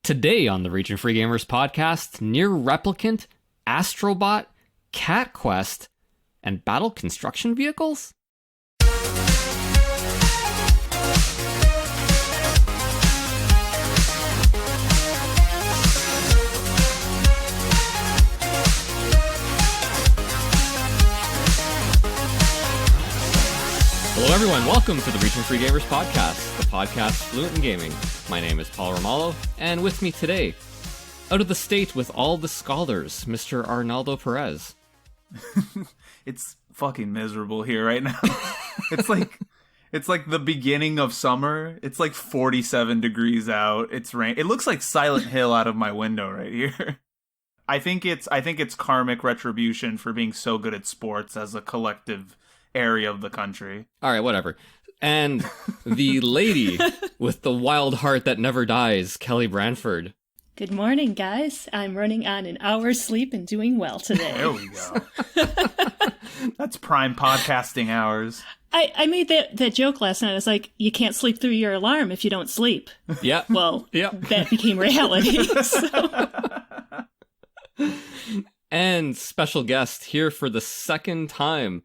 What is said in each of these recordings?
Today on the Region Free Gamers podcast, Nier Replicant, Astrobot, Cat Quest, and battle construction vehicles? Hello everyone, welcome to the Region Free Gamers podcast, the podcast fluent in gaming. My name is Paul Romalo, and with me today, out of the state with all the scholars, Mr. Arnaldo Perez. It's fucking miserable here right now. It's like the beginning of summer. It's like 47 degrees out. It's rain. It looks like Silent Hill out of my window right here. I think it's karmic retribution for being so good at sports as a collective area of the country. All right, whatever. And the lady with the wild heart that never dies, Kelly Branford. Good morning, guys. I'm running on an hour's sleep and doing well today. There we go. That's prime podcasting hours. I made that joke last night. I was like, you can't sleep through your alarm if you don't sleep. Yeah. Well, yeah. That became reality. So. And special guest here for the second time,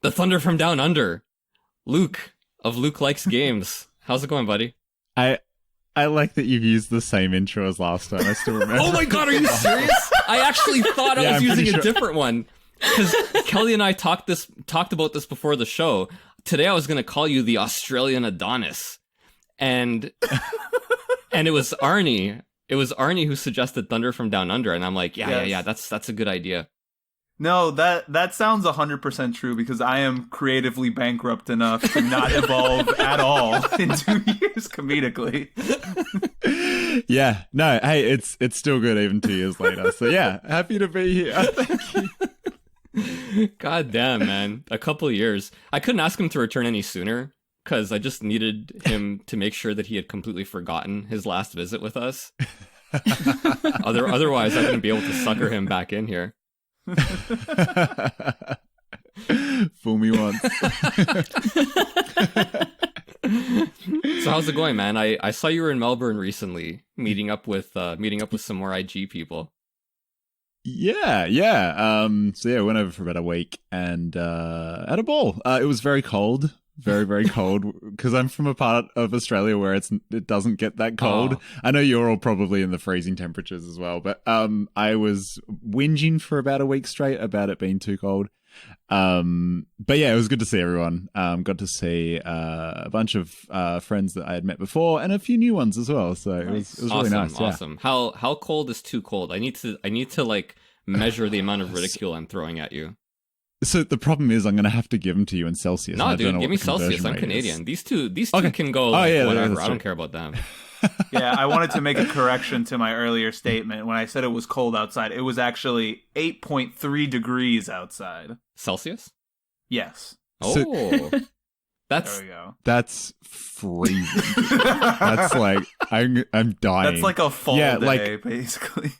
the Thunder from Down Under, Luke of Luke Likes Games. How's it going, buddy? I like that you've used the same intro as last time. I still remember. Oh my god, are you serious? I actually thought I was using a different one. Because Kelly and I talked about this before the show. Today I was going to call you the Australian Adonis. And it was Arnie. It was Arnie who suggested Thunder from Down Under. And I'm like, yeah, that's a good idea. No, that sounds 100% true because I am creatively bankrupt enough to not evolve at all in 2 years comedically. Yeah, no, hey, it's still good even 2 years later. So yeah, happy to be here. Thank you. God damn, man. A couple of years. I couldn't ask him to return any sooner because I just needed him to make sure that he had completely forgotten his last visit with us. Otherwise, I wouldn't be able to sucker him back in here. Fool me once. So how's it going, man? I saw you were in Melbourne recently, meeting up with some more IG people. Yeah. So yeah, went over for about a week and had a ball. It was very cold. Very, very cold, because I'm from a part of Australia where it doesn't get that cold. Oh. I know you're all probably in the freezing temperatures as well, but I was whinging for about a week straight about it being too cold. But yeah, it was good to see everyone. Got to see a bunch of friends that I had met before and a few new ones as well. So it was really nice. Awesome. Yeah. How cold is too cold? I need to like measure the amount of ridicule I'm throwing at you. So the problem is I'm going to have to give them to you in Celsius. No, dude, give me Celsius. I'm Canadian. These two can go whatever. I don't care about them. Yeah, I wanted to make a correction to my earlier statement. When I said it was cold outside, it was actually 8.3 degrees outside. Celsius? Yes. Oh. There we go. That's freezing. That's like, I'm dying. That's like a fall day, basically.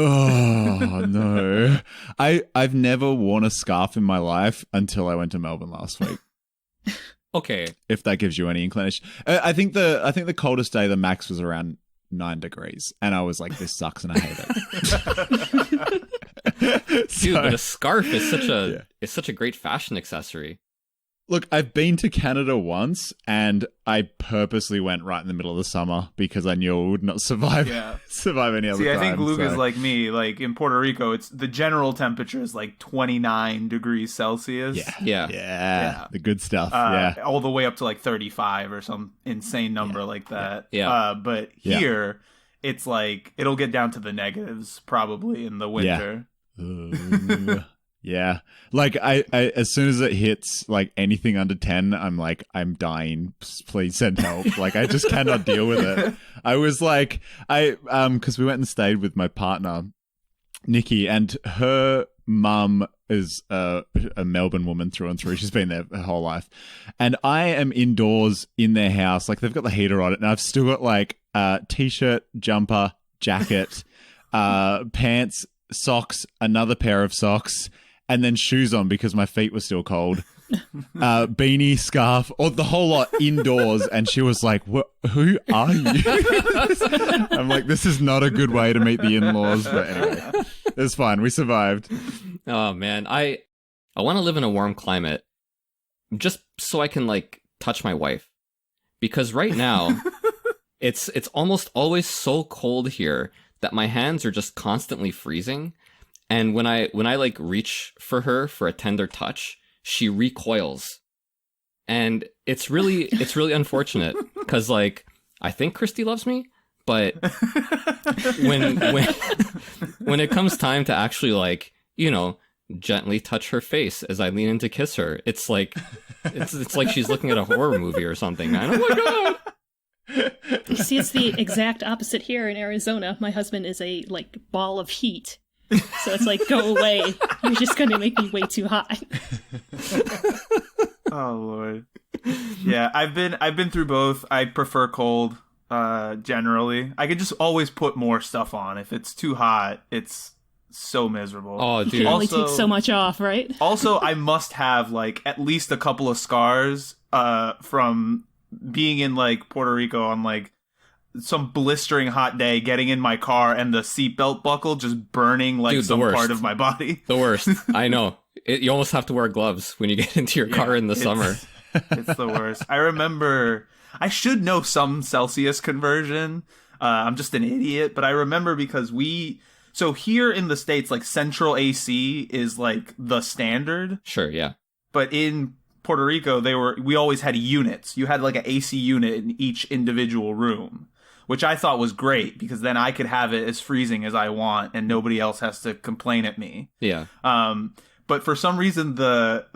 Oh no! I've never worn a scarf in my life until I went to Melbourne last week. Okay, if that gives you any inclination. I think the coldest day, the max was around 9 degrees, and I was like, "This sucks," and I hate it. Dude, but a scarf is such a great fashion accessory. Look, I've been to Canada once, and I purposely went right in the middle of the summer because I knew I would not survive any other time. I think Luke is like me. Like in Puerto Rico, it's the general temperature is like 29 degrees Celsius. Yeah. The good stuff. All the way up to like 35 or some insane number like that. Yeah. But here, it's like it'll get down to the negatives probably in the winter. Yeah. Yeah, like I as soon as it hits like anything under 10, I'm dying. Please send help. Like I just cannot deal with it. I was like, because we went and stayed with my partner, Nikki, and her mum is a Melbourne woman through and through. She's been there her whole life, and I am indoors in their house. Like they've got the heater on it, and I've still got like t-shirt, jumper, jacket, pants, socks, another pair of socks. and then shoes on because my feet were still cold. Beanie, scarf, or the whole lot indoors. And she was like, who are you? I'm like, this is not a good way to meet the in-laws. But anyway, it's fine. We survived. Oh, man. I want to live in a warm climate just so I can, like, touch my wife. Because right now, it's almost always so cold here that my hands are just constantly freezing. And when I like reach for her for a tender touch, she recoils. And it's really unfortunate because, like, I think Christy loves me, but when it comes time to actually, like, you know, gently touch her face as I lean in to kiss her, it's like she's looking at a horror movie or something, man. Oh my god. You see, it's the exact opposite here in Arizona. My husband is a, like, ball of heat. So it's like, go away. You're just going to make me way too hot. Oh, Lord. Yeah, I've been through both. I prefer cold, generally. I could just always put more stuff on. If it's too hot, it's so miserable. Oh, dude. You can only take so much off, right? Also, I must have, like, at least a couple of scars from being in, like, Puerto Rico on, like, some blistering hot day, getting in my car and the seatbelt buckle just burning, like, dude, some part of my body. The worst. I know. You almost have to wear gloves when you get into your car in the summer. It's the worst. I remember, I should know some Celsius conversion. I'm just an idiot, but I remember because so here in the States, like, central AC is, like, the standard. Sure, yeah. But in Puerto Rico, we always had units. You had, like, an AC unit in each individual room, which I thought was great because then I could have it as freezing as I want and nobody else has to complain at me. Yeah. But for some reason, the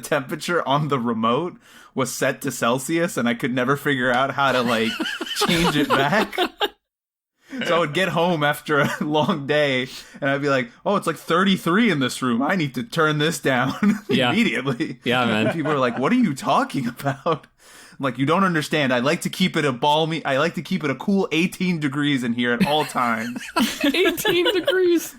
temperature on the remote was set to Celsius, and I could never figure out how to, like, change it back. So I would get home after a long day, and I'd be like, oh, it's like 33 in this room. I need to turn this down immediately. Yeah, man. People are like, what are you talking about? I'm like, you don't understand. I like to keep it a cool 18 degrees in here at all times. 18 degrees.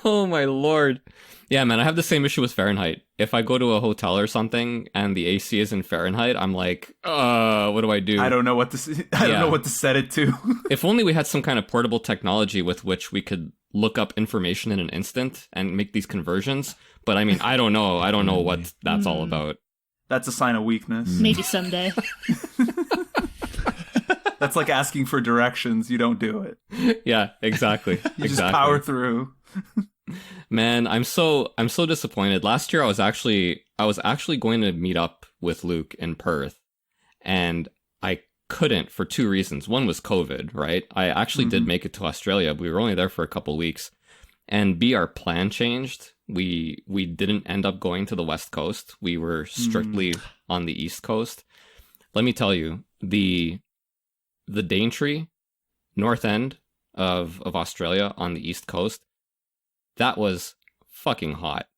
Oh, my Lord. Yeah, man, I have the same issue with Fahrenheit. If I go to a hotel or something and the AC is in Fahrenheit, I'm like, what do I do? I don't know what to know what to set it to. If only we had some kind of portable technology with which we could look up information in an instant and make these conversions. But I mean, I don't know. I don't know what that's all about. That's a sign of weakness. Maybe someday. That's like asking for directions. You don't do it. Yeah, exactly. You just power through. Man, I'm so disappointed. Last year I was actually going to meet up with Luke in Perth, and I couldn't for two reasons. One was COVID, right? I actually did make it to Australia. We were only there for a couple weeks. And B, our plan changed. We didn't end up going to the West Coast. We were strictly on the East Coast. Let me tell you, the Daintree, north end of Australia on the East Coast, that was fucking hot.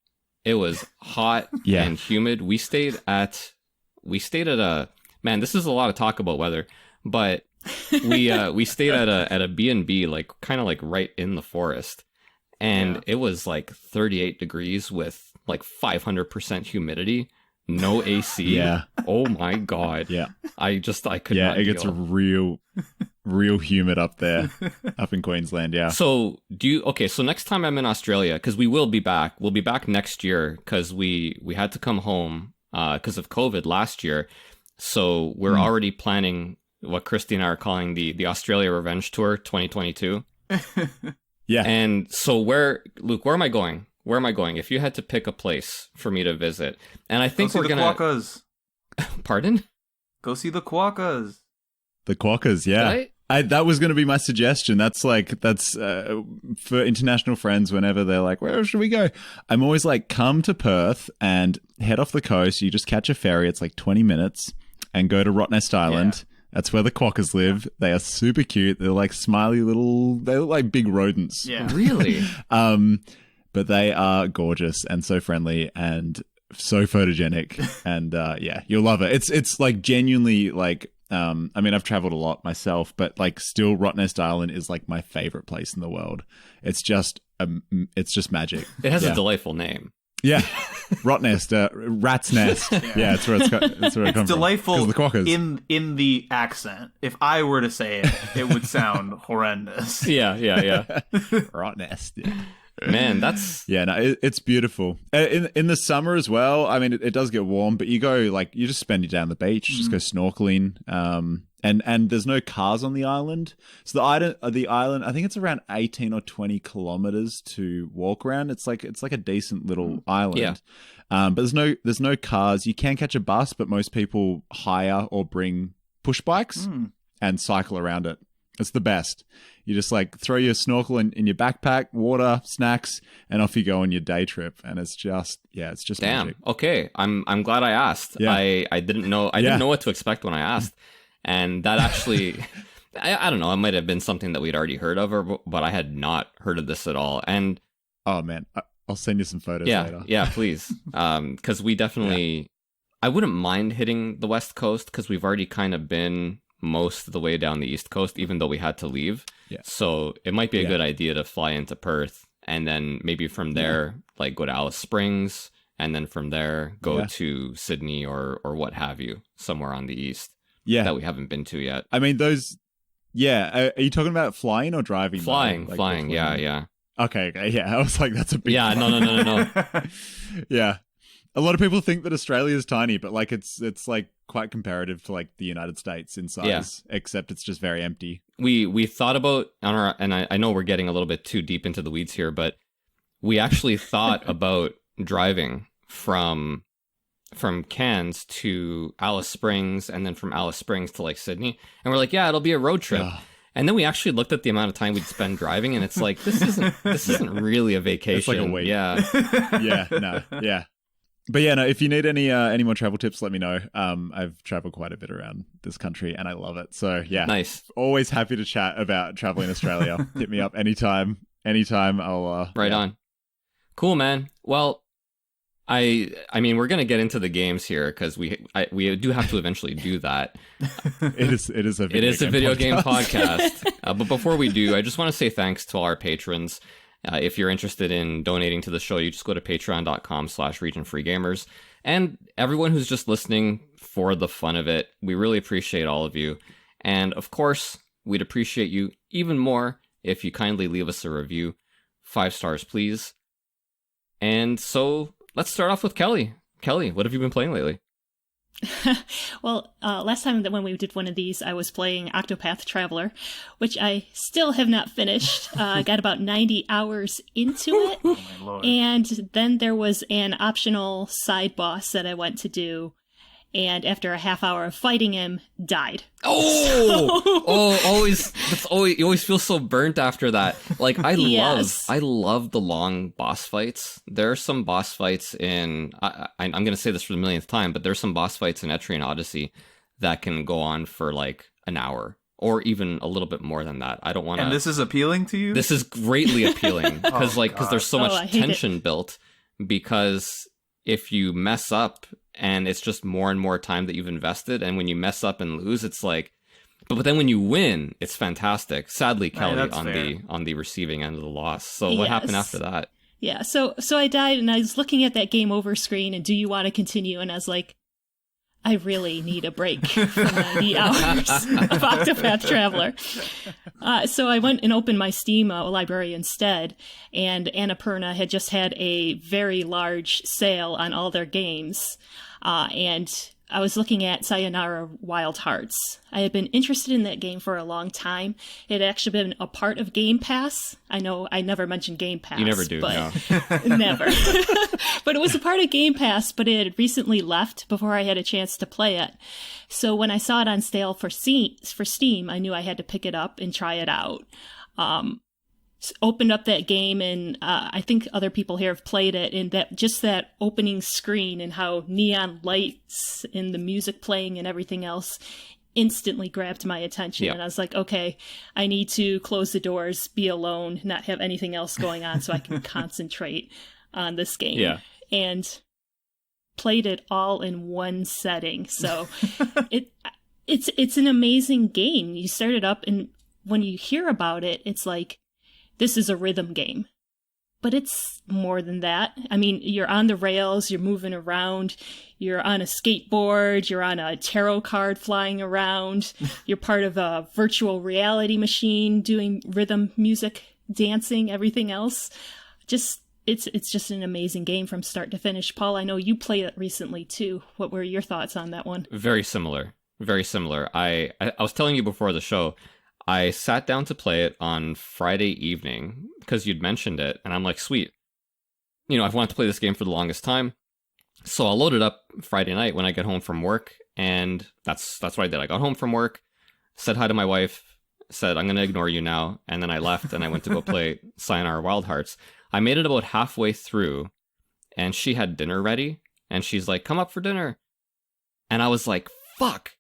It was hot and humid. We stayed at a, man, this is a lot of talk about weather, but we stayed at a B&B, like, kind of like right in the forest. And it was like 38 degrees with like 500% humidity, no AC. Yeah. Oh my God. Yeah. I could not Yeah, it deal. gets real humid up there, up in Queensland, yeah. So so next time I'm in Australia, because we'll be back next year, because we had to come home because of COVID last year. So we're already planning what Christy and I are calling the Australia Revenge Tour 2022. Yeah. And so Luke, where am I going? Where am I going? If you had to pick a place for me to visit, and I think Go see we're the gonna. Quokkas. Pardon? Go see the Quokkas. The Quokkas, yeah. That was going to be my suggestion. That's for international friends. Whenever they're like, "Where should we go?" I'm always like, "Come to Perth and head off the coast. You just catch a ferry. It's like 20 minutes, and go to Rottnest Island." Yeah. That's where the Quokkas live. Yeah. They are super cute. They're like smiley little. They look like big rodents. Yeah, really. But they are gorgeous and so friendly and so photogenic. And yeah, you'll love it. It's like genuinely like. I mean, I've traveled a lot myself, but like still Rottnest Island is like my favorite place in the world. It's just magic. It has a delightful name. Yeah, rot nest, rat's nest. Yeah, that's where that's where it comes delightful from. The quackers. in the accent. If I were to say it, it would sound horrendous. Yeah. Rot nest. Yeah. Man, that's Yeah, no, it's beautiful. In the summer as well. I mean, it does get warm, but you just spend your day on the beach, just go snorkeling. And there's no cars on the island. So the island, I think it's around 18 or 20 kilometers to walk around. It's like a decent little island. Yeah. But there's no cars. You can catch a bus, but most people hire or bring push bikes and cycle around it. It's the best. You just like throw your snorkel in your backpack, water, snacks, and off you go on your day trip. And it's just damn. magic. Okay, I'm glad I asked. Yeah. I didn't know didn't know what to expect when I asked, and that actually, I don't know. It might have been something that we'd already heard of, but I had not heard of this at all. And oh man, I'll send you some photos later. Yeah, please. Because we definitely, I wouldn't mind hitting the West Coast because we've already kind of been most of the way down the East Coast, even though we had to leave. Yeah. So it might be a good idea to fly into Perth and then maybe from there, like go to Alice Springs and then from there go to Sydney or what have you, somewhere on the East that we haven't been to yet. I mean, those, are you talking about flying or driving? Flying, yeah. Okay, yeah. I was like, that's a big no. Yeah. A lot of people think that Australia is tiny, but like it's like quite comparative to like the United States in size, except it's just very empty. We thought about and I know we're getting a little bit too deep into the weeds here, but we actually thought about driving from Cairns to Alice Springs and then from Alice Springs to like Sydney, and we're like, yeah, it'll be a road trip. And then we actually looked at the amount of time we'd spend driving, and it's like this isn't really a vacation. It's like a week. Yeah. But yeah, no, if you need any more travel tips, let me know. I've traveled quite a bit around this country and I love it. So yeah, nice. Always happy to chat about traveling Australia. Hit me up anytime. I'll right on. Cool, man. Well, I mean, we're gonna get into the games here because we do have to eventually do that. It is a video game podcast. But before we do, I just want to say thanks to all our patrons. If you're interested in donating to the show, you just go to patreon.com/regionfreegamers. And everyone who's just listening for the fun of it, we really appreciate all of you. And of course, we'd appreciate you even more if you kindly leave us a review. 5 stars, please. And so let's start off with Kelly. Kelly, what have you been playing lately? Well, last time that when we did one of these, I was playing Octopath Traveler, which I still have not finished. I got about 90 hours into it. Oh my Lord. And then there was an optional side boss that I went to do. And after a half hour of fighting him, died. You always feel so burnt after that. Like I love the long boss fights. There are some boss fights in I'm going to say this for the millionth time, but there's some boss fights in Etrian Odyssey that can go on for like an hour or even a little bit more than that. I don't want to. And this is appealing to you? This is greatly appealing because there's so much tension built. Because if you mess up and it's just more and more time that you've invested, and when you mess up and lose, it's like, but then when you win, it's fantastic. Sadly, Kelly on the receiving end of the loss. So what happened after that? Yeah, so I died, and I was looking at that game over screen, and do you want to continue? And I was like, I really need a break from 90 hours of Octopath Traveler. So I went and opened my Steam library instead, and Annapurna had just had a very large sale on all their games. And I was looking at Sayonara Wild Hearts. I had been interested in that game for a long time. It had actually been a part of Game Pass. I know I never mentioned Game Pass. You never do, no. Never. But it was a part of Game Pass, but it had recently left before I had a chance to play it. So when I saw it on sale for Steam, I knew I had to pick it up and try it out. Opened up that game, and I think other people here have played it, and that opening screen and how neon lights and the music playing and everything else instantly grabbed my attention. Yep. And I was like, okay, I need to close the doors, be alone, not have anything else going on so I can concentrate on this game. Yeah. And played it all in one setting. So it's an amazing game. You start it up, and when you hear about it, it's like, this is a rhythm game. but it's more than that. I mean, you're on the rails, you're moving around, you're on a skateboard, you're on a tarot card flying around, you're part of a virtual reality machine doing rhythm, music, dancing, everything else. It's just an amazing game from start to finish. Paul, I know you played it recently too. What were your thoughts on that one? Very similar. Very similar. I was telling you before the show, I sat down to play it on Friday evening because you'd mentioned it, and I'm like, sweet. I've wanted to play this game for the longest time, so I'll load it up Friday night when I get home from work, and that's what I did. I got home from work, said hi to my wife, said, I'm going to ignore you now, and then I left, and I went to go play Sayonara Wild Hearts. I made it about halfway through, and she had dinner ready, and she's like, come up for dinner. And I was like, fuck.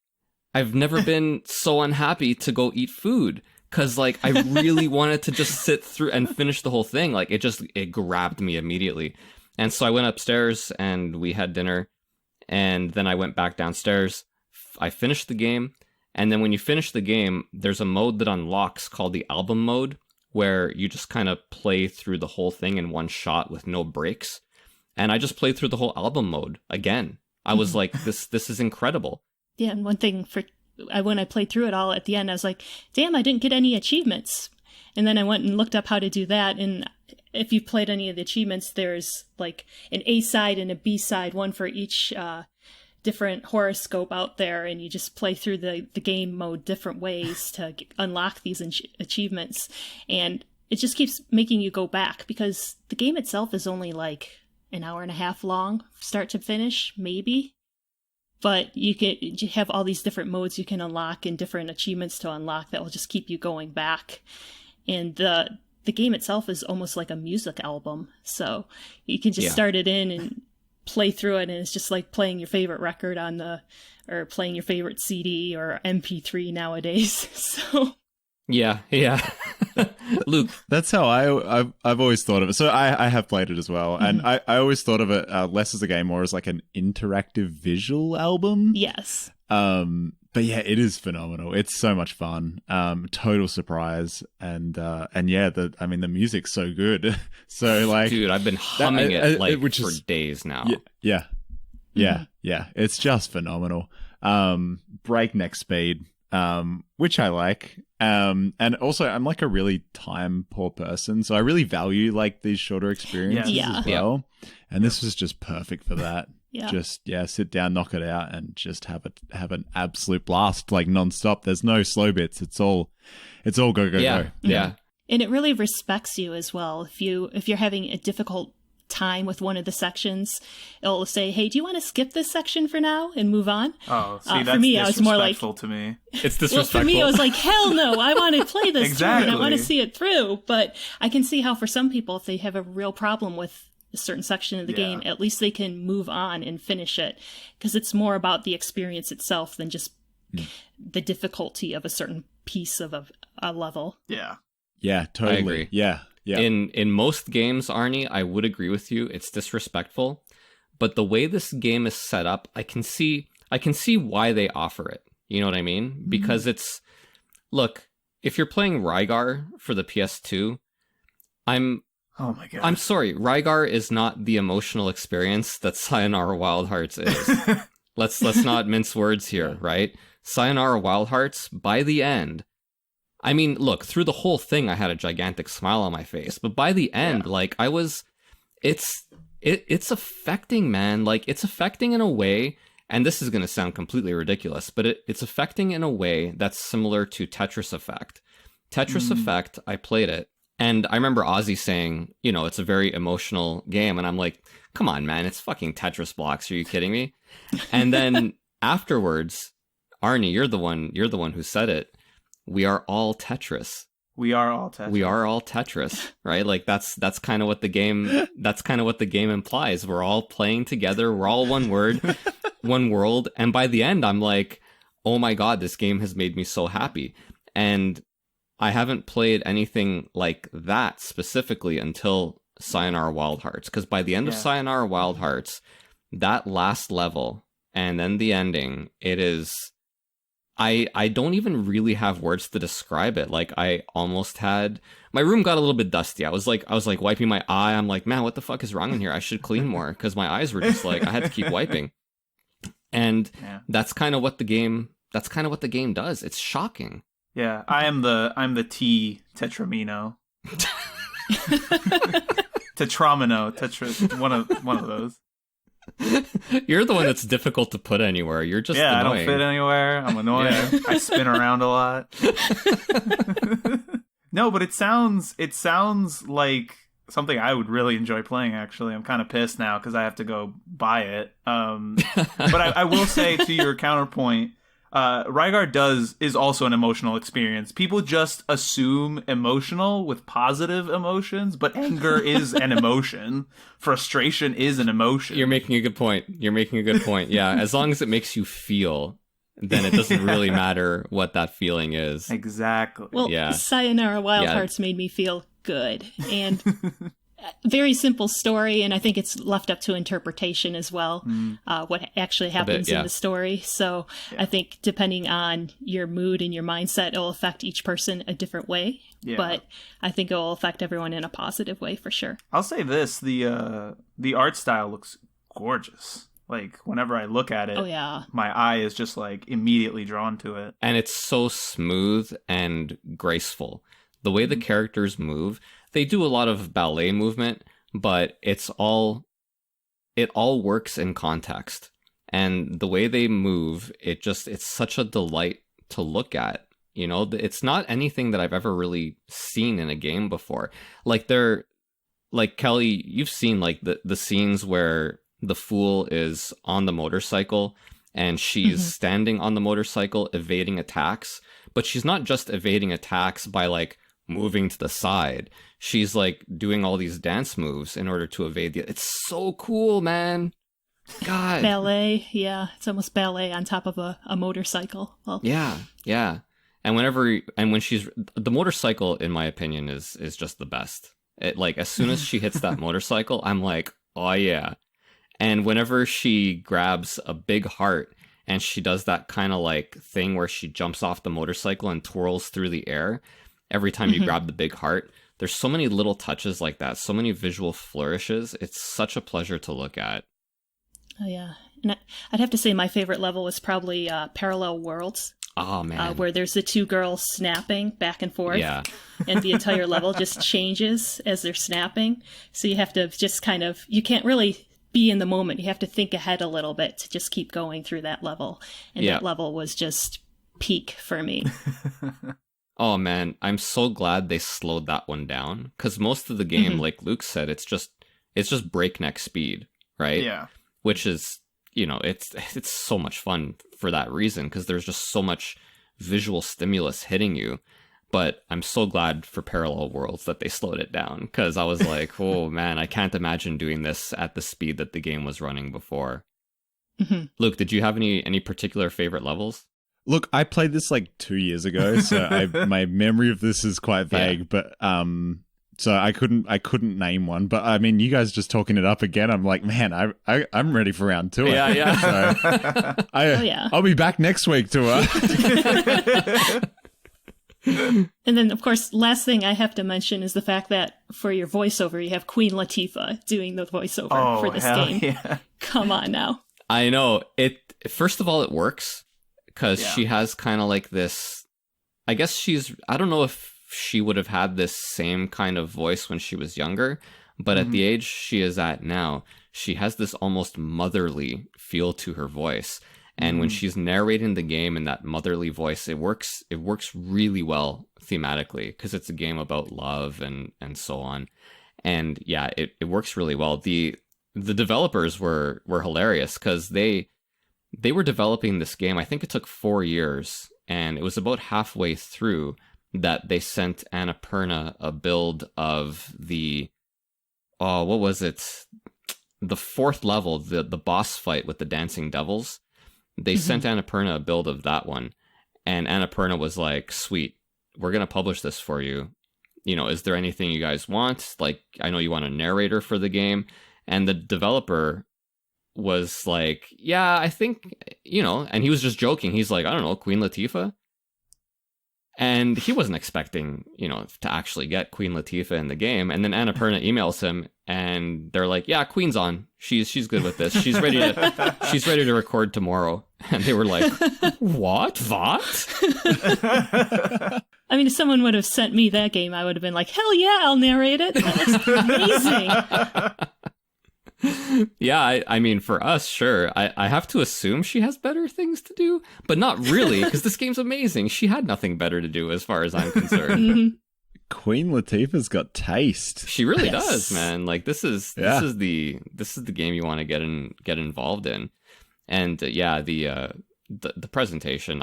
I've never been so unhappy to go eat food because I really wanted to just sit through and finish the whole thing. It grabbed me immediately. And so I went upstairs and we had dinner, and then I went back downstairs. I finished the game. And then when you finish the game, there's a mode that unlocks called the album mode, where you just kind of play through the whole thing in one shot with no breaks. And I just played through the whole album mode again. I was like, this is incredible. Yeah, and one thing when I played through it all at the end, I was like, damn, I didn't get any achievements. And then I went and looked up how to do that. And if you've played any of the achievements, there's like an A side and a B side, one for each different horoscope out there. And you just play through the game mode different ways to unlock these achievements. And it just keeps making you go back because the game itself is only like an hour and a half long, start to finish, maybe. But you have all these different modes you can unlock and different achievements to unlock that will just keep you going back. And the game itself is almost like a music album. So you can just start it in and play through it, and it's just like playing your favorite record or playing your favorite CD or MP3 nowadays. So yeah. Luke, that's how I've always thought of it. So I have played it as well, and I always thought of it less as a game, more as like an interactive visual album. Yes. But yeah, it is phenomenal. It's so much fun. Total surprise, and the music's so good. So dude, I've been humming it for days now. Yeah. It's just phenomenal. Breakneck speed. Which I like. And also I'm like a really time poor person, so I really value like these shorter experiences as well. And this was just perfect for that. Just sit down, knock it out, and just have an absolute blast, like nonstop. There's no slow bits. It's all go. Yeah. And it really respects you as well. If you're having a difficult time with one of the sections, it'll say, hey, do you want to skip this section for now and move on? Oh, see, that's for me, I was more like, to me. It's disrespectful. Well, for me, I was like, hell no, I want to play this Exactly. too, and I want to see it through. But I can see how for some people, if they have a real problem with a certain section of the game, at least they can move on and finish it, because it's more about the experience itself than just the difficulty of a certain piece of a level. Yeah, totally. I agree. Yeah. In most games, Arnie, I would agree with you. It's disrespectful, but the way this game is set up, I can see why they offer it. You know what I mean? Because look, if you're playing Rygar for the PS2, Oh my god. I'm sorry, Rygar is not the emotional experience that Sayonara Wild Hearts is. Let's not mince words here, right? Sayonara Wild Hearts, by the end, I mean, look, through the whole thing, I had a gigantic smile on my face. But by the end, it's affecting, man. Like, it's affecting in a way, and this is going to sound completely ridiculous, but it's affecting in a way that's similar to Tetris Effect. Tetris Effect, I played it, and I remember Ozzy saying, it's a very emotional game, and I'm like, come on, man, it's fucking Tetris blocks. Are you kidding me? And then afterwards, Arnie, you're the one who said it. We are all Tetris. We are all Tetris, right? Like that's kind of what the game implies. We're all playing together. We're all one world. And by the end, I'm like, oh my God, this game has made me so happy. And I haven't played anything like that specifically until Sayonara Wild Hearts. Because by the end of Sayonara Wild Hearts, that last level and then the ending, it is, I don't even really have words to describe it. Like, I almost had my room got a little bit dusty. I was like wiping my eye. I'm like, man, what the fuck is wrong in here? I should clean more, because my eyes were just like, I had to keep wiping. And that's kind of what the game does. It's shocking. Yeah, I'm the T Tetramino. Tetramino, one of those. You're the one that's difficult to put anywhere. You're just annoying. I don't fit anywhere. I'm annoying. Yeah. I spin around a lot. No, but it sounds like something I would really enjoy playing. Actually, I'm kind of pissed now because I have to go buy it. But I will say, to your counterpoint, Rygar is also an emotional experience. People just assume emotional with positive emotions, but anger is an emotion. Frustration is an emotion. You're making a good point. Yeah, as long as it makes you feel, then it doesn't really matter what that feeling is. Exactly. Well, Sayonara Wild Hearts made me feel good. And very simple story, and I think it's left up to interpretation as well, what actually happens in the story. So I think depending on your mood and your mindset, it will affect each person a different way. Yeah. But I think it will affect everyone in a positive way for sure. I'll say this, the art style looks gorgeous. Like, whenever I look at it, my eye is just, like, immediately drawn to it. And it's so smooth and graceful. The way the characters move, they do a lot of ballet movement, but it all works in context. And the way they move, it's such a delight to look at. You know, it's not anything that I've ever really seen in a game before. Like, Kelly, you've seen, like, the scenes where the fool is on the motorcycle and she's standing on the motorcycle evading attacks, but she's not just evading attacks by, like, moving to the side. She's, like, doing all these dance moves in order to evade it's so cool, man. God. Ballet, yeah. It's almost ballet on top of a motorcycle. Well, yeah. And when she's the motorcycle, in my opinion, is just the best. It, like, as soon as she hits that motorcycle, I'm like, oh yeah. And whenever she grabs a big heart and she does that kind of, like, thing where she jumps off the motorcycle and twirls through the air, every time you grab the big heart, there's so many little touches like that, so many visual flourishes. It's such a pleasure to look at. Oh, yeah. And I'd have to say my favorite level was probably Parallel Worlds. Oh, man. Where there's the two girls snapping back and forth. Yeah. And the entire level just changes as they're snapping. So you have to just kind of, you can't really be in the moment. You have to think ahead a little bit to just keep going through that level. And that level was just peak for me. Oh man, I'm so glad they slowed that one down, because most of the game, like Luke said, it's just breakneck speed, right? Yeah. Which is, you know, it's so much fun for that reason, because there's just so much visual stimulus hitting you. But I'm so glad for Parallel Worlds that they slowed it down, because I was like, oh man, I can't imagine doing this at the speed that the game was running before. Luke, did you have any particular favorite levels? Look, I played this like 2 years ago, so my memory of this is quite vague. But so I couldn't name one. But I mean, you guys just talking it up again, I'm like, man, I'm ready for round two. Yeah. So I'll be back next week to And then, of course, last thing I have to mention is the fact that for your voiceover, you have Queen Latifah doing the voiceover for this game. Yeah. Come on now. I know it. First of all, it works. Because she has kind of like this, I guess I don't know if she would have had this same kind of voice when she was younger, but at the age she is at now, she has this almost motherly feel to her voice. And when she's narrating the game in that motherly voice, it works really well thematically, because it's a game about love and so on. And yeah, it works really well. The developers were hilarious, because they were developing this game. I think it took 4 years, and it was about halfway through that they sent Annapurna a build of the, what was it? The fourth level, the boss fight with the dancing devils. They sent Annapurna a build of that one, and Annapurna was like, sweet, we're going to publish this for you. You know, is there anything you guys want? Like, I know you want a narrator for the game. And the developer was like, yeah, I think, and he was just joking. He's like, I don't know, Queen Latifah. And he wasn't expecting, to actually get Queen Latifah in the game. And then Annapurna emails him, and they're like, "Yeah, Queen's on. She's good with this. She's ready to record tomorrow." And they were like, "What? I mean, if someone would have sent me that game, I would have been like, "Hell yeah, I'll narrate it. That looks amazing." Yeah, I mean, for us, sure. I have to assume she has better things to do, but not really, because this game's amazing. She had nothing better to do, as far as I'm concerned. Mhm. Queen Latifah's got taste. She really does, man. Like this is the game you want to get involved in, and the presentation.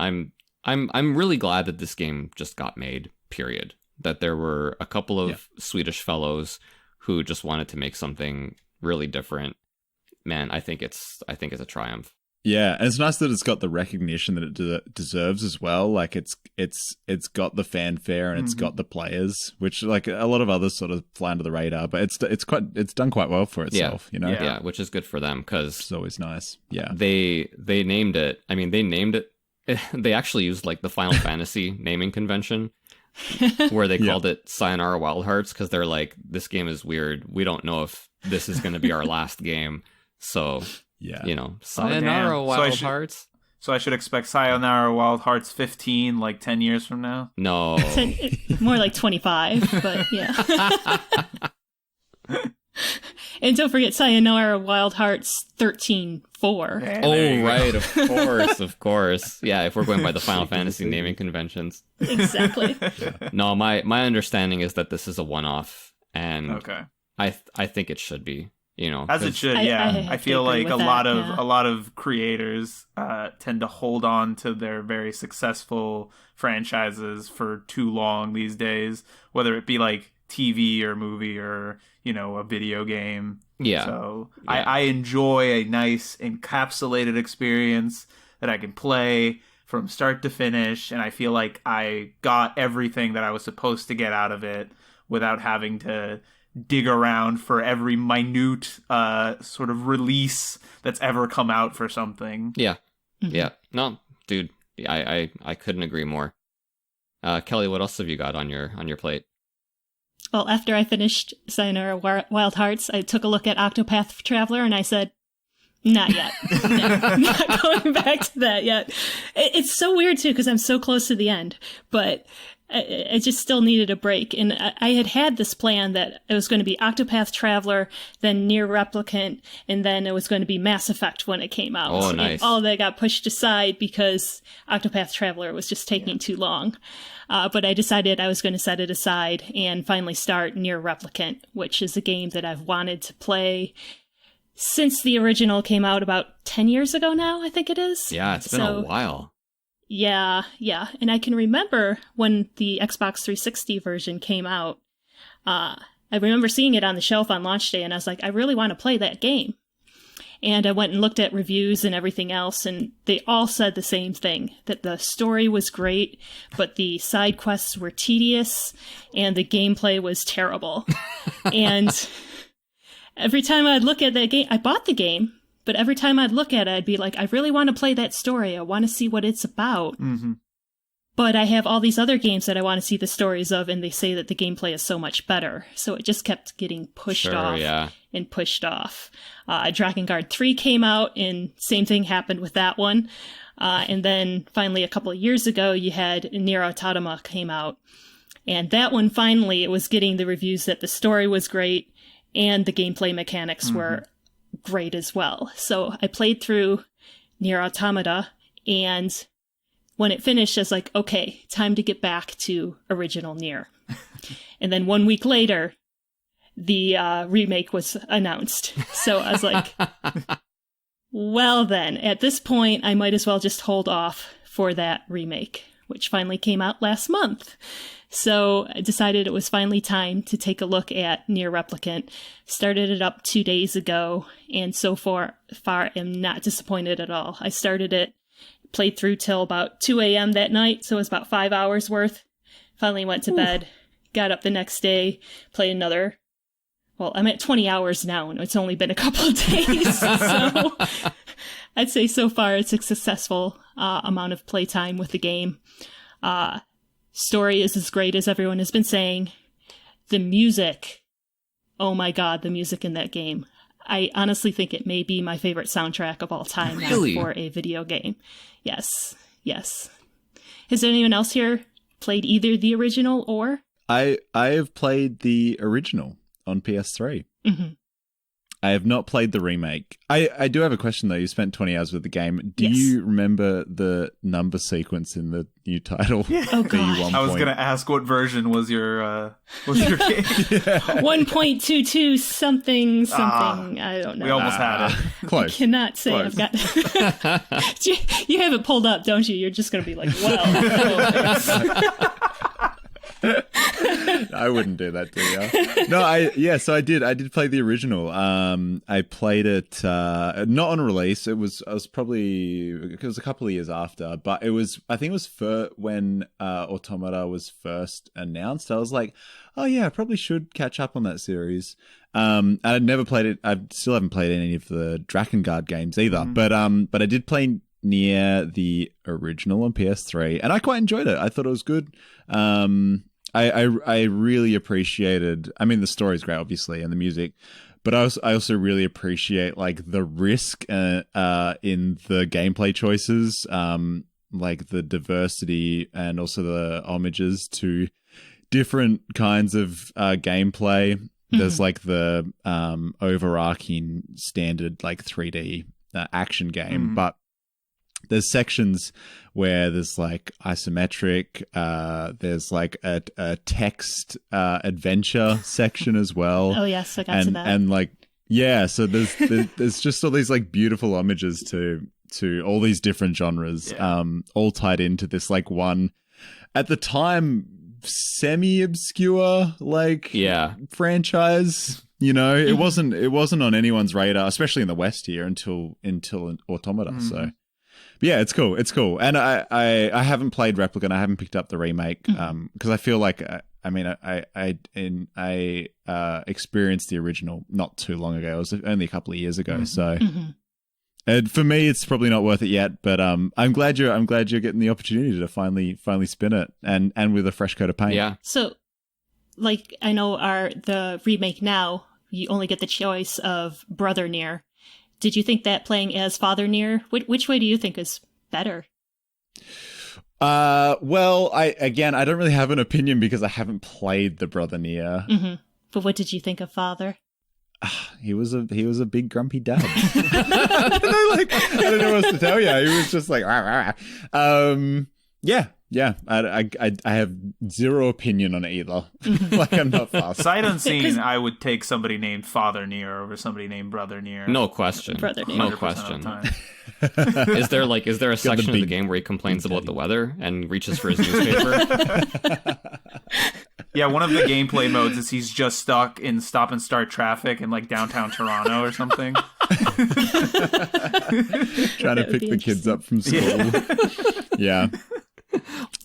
I'm really glad that this game just got made. Period. That there were a couple of Swedish fellows who just wanted to make something really different. Man, I think it's a triumph. Yeah, and it's nice that it's got the recognition that it deserves as well. Like it's got the fanfare and it's got the players, which like a lot of others sort of fly under the radar. But it's done quite well for itself. Yeah, which is good for them because it's always nice. Yeah, they named it. I mean, they named it. They actually used like the Final Fantasy naming convention, where they called it Sayonara Wild Hearts because they're like, this game is weird. We don't know if this is going to be our last game. So. Yeah, Sayonara Wild Hearts. So I should expect Sayonara Wild Hearts 15 like 10 years from now? No. More like 25, but yeah. And don't forget Sayonara Wild Hearts 13-4. Oh, right, of course. Yeah, if we're going by the Final Fantasy naming conventions. Exactly. No, my understanding is that this is a one-off, and I think it should be. As it should, yeah. I feel like a lot of creators tend to hold on to their very successful franchises for too long these days, whether it be like TV or movie or a video game. Yeah. So I enjoy a nice encapsulated experience that I can play from start to finish, and I feel like I got everything that I was supposed to get out of it without having to dig around for every minute sort of release that's ever come out for something. Yeah. Yeah. No, dude, I couldn't agree more. Kelly, what else have you got on your plate? Well, after I finished Sayonara Wild Hearts, I took a look at Octopath Traveler and I said, not yet. No, not going back to that yet. It's so weird too because I'm so close to the end, but I just still needed a break. And I had this plan that it was going to be Octopath Traveler, then Nier Replicant, and then it was going to be Mass Effect when it came out. Oh, nice. And all that got pushed aside because Octopath Traveler was just taking too long. But I decided I was going to set it aside and finally start Nier Replicant, which is a game that I've wanted to play since the original came out about 10 years ago now, I think it is. Yeah, it's been a while. Yeah. And I can remember when the Xbox 360 version came out, I remember seeing it on the shelf on launch day, and I was like, I really want to play that game. And I went and looked at reviews and everything else, and they all said the same thing, that the story was great, but the side quests were tedious, and the gameplay was terrible. And every time I'd look at that game, I bought the game, but every time I'd look at it, I'd be like, I really want to play that story. I want to see what it's about. Mm-hmm. But I have all these other games that I want to see the stories of, and they say that the gameplay is so much better. So it just kept getting pushed off and pushed off. Dragon Guard 3 came out, and same thing happened with that one. And then finally, a couple of years ago, you had Nier Automata came out. And that one, finally, it was getting the reviews that the story was great, and the gameplay mechanics were great as well. So I played through Nier Automata, and when it finished, I was like, okay, time to get back to original Nier. And then 1 week later, the remake was announced. So I was like, well then, at this point, I might as well just hold off for that remake, which finally came out last month. So I decided it was finally time to take a look at Nier Replicant. Started it up 2 days ago, and so far am not disappointed at all. I started it, played through till about 2 a.m. that night, so it was about 5 hours worth. Finally went to bed, got up the next day, played another Well, I'm at 20 hours now, and it's only been a couple of days, so I'd say so far it's a successful amount of playtime with the game. Story is as great as everyone has been saying. The music, oh my god, the music in that game. I honestly think it may be my favorite soundtrack of all time for a video game. Yes. Has anyone else here played either the original or? I have played the original on PS3. Mm-hmm. I have not played the remake. I do have a question, though. You spent 20 hours with the game. Do Yes. you remember the number sequence in the new title? Yeah. Oh, God. I was going to ask what version was your game. 1.22 something. I don't know. We almost had it. Close. I cannot say Close. I've got... You have it pulled up, don't you? You're just going to be like, well... I wouldn't do that to you. No, so I did play the original. I played it not on release. It was a couple of years after, but I think it was when Automata was first announced. I was like, oh yeah, I probably should catch up on that series. I'd never played it. I still haven't played any of the Drakengard games either. Mm-hmm. But I did play Nier, the original, on PS3, and I quite enjoyed it. I thought it was good. I really appreciated. I mean, the story's great, obviously, and the music, but I also really appreciate like the risk in the gameplay choices, like the diversity and also the homages to different kinds of gameplay. Mm-hmm. There's like the overarching standard like 3D action game, but there's sections where there's like isometric, there's like a text adventure section as well. Oh yes, I got to that. And like, yeah, so there's just all these like beautiful homages to all these different genres, all tied into this like one, at the time, semi-obscure like franchise. You know, it wasn't on anyone's radar, especially in the West here until Automata. So. But yeah, it's cool. It's cool. And I haven't played Replicant. I haven't picked up the remake because I feel like I experienced the original not too long ago. It was only a couple of years ago. So and for me, it's probably not worth it yet. But I'm glad you're getting the opportunity to finally spin it and with a fresh coat of paint. Yeah. So, like, I know the remake now, you only get the choice of Brother Nier. Did you think that playing as Father Nier, which way do you think is better? Well, I don't really have an opinion because I haven't played the Brother Nier. Mm-hmm. But what did you think of Father? He was a big grumpy dad. I don't know what else to tell you. He was just like, rah, rah. Yeah. I have zero opinion on it either. Like, I'm not fast. Sight unseen, I would take somebody named Father Nier over somebody named Brother Nier. No question. Brother Nier. No question. Is there a section of the game where he complains about the weather and reaches for his newspaper? Yeah, one of the gameplay modes is he's just stuck in stop and start traffic in like downtown Toronto or something. Trying to pick the kids up from school. Yeah.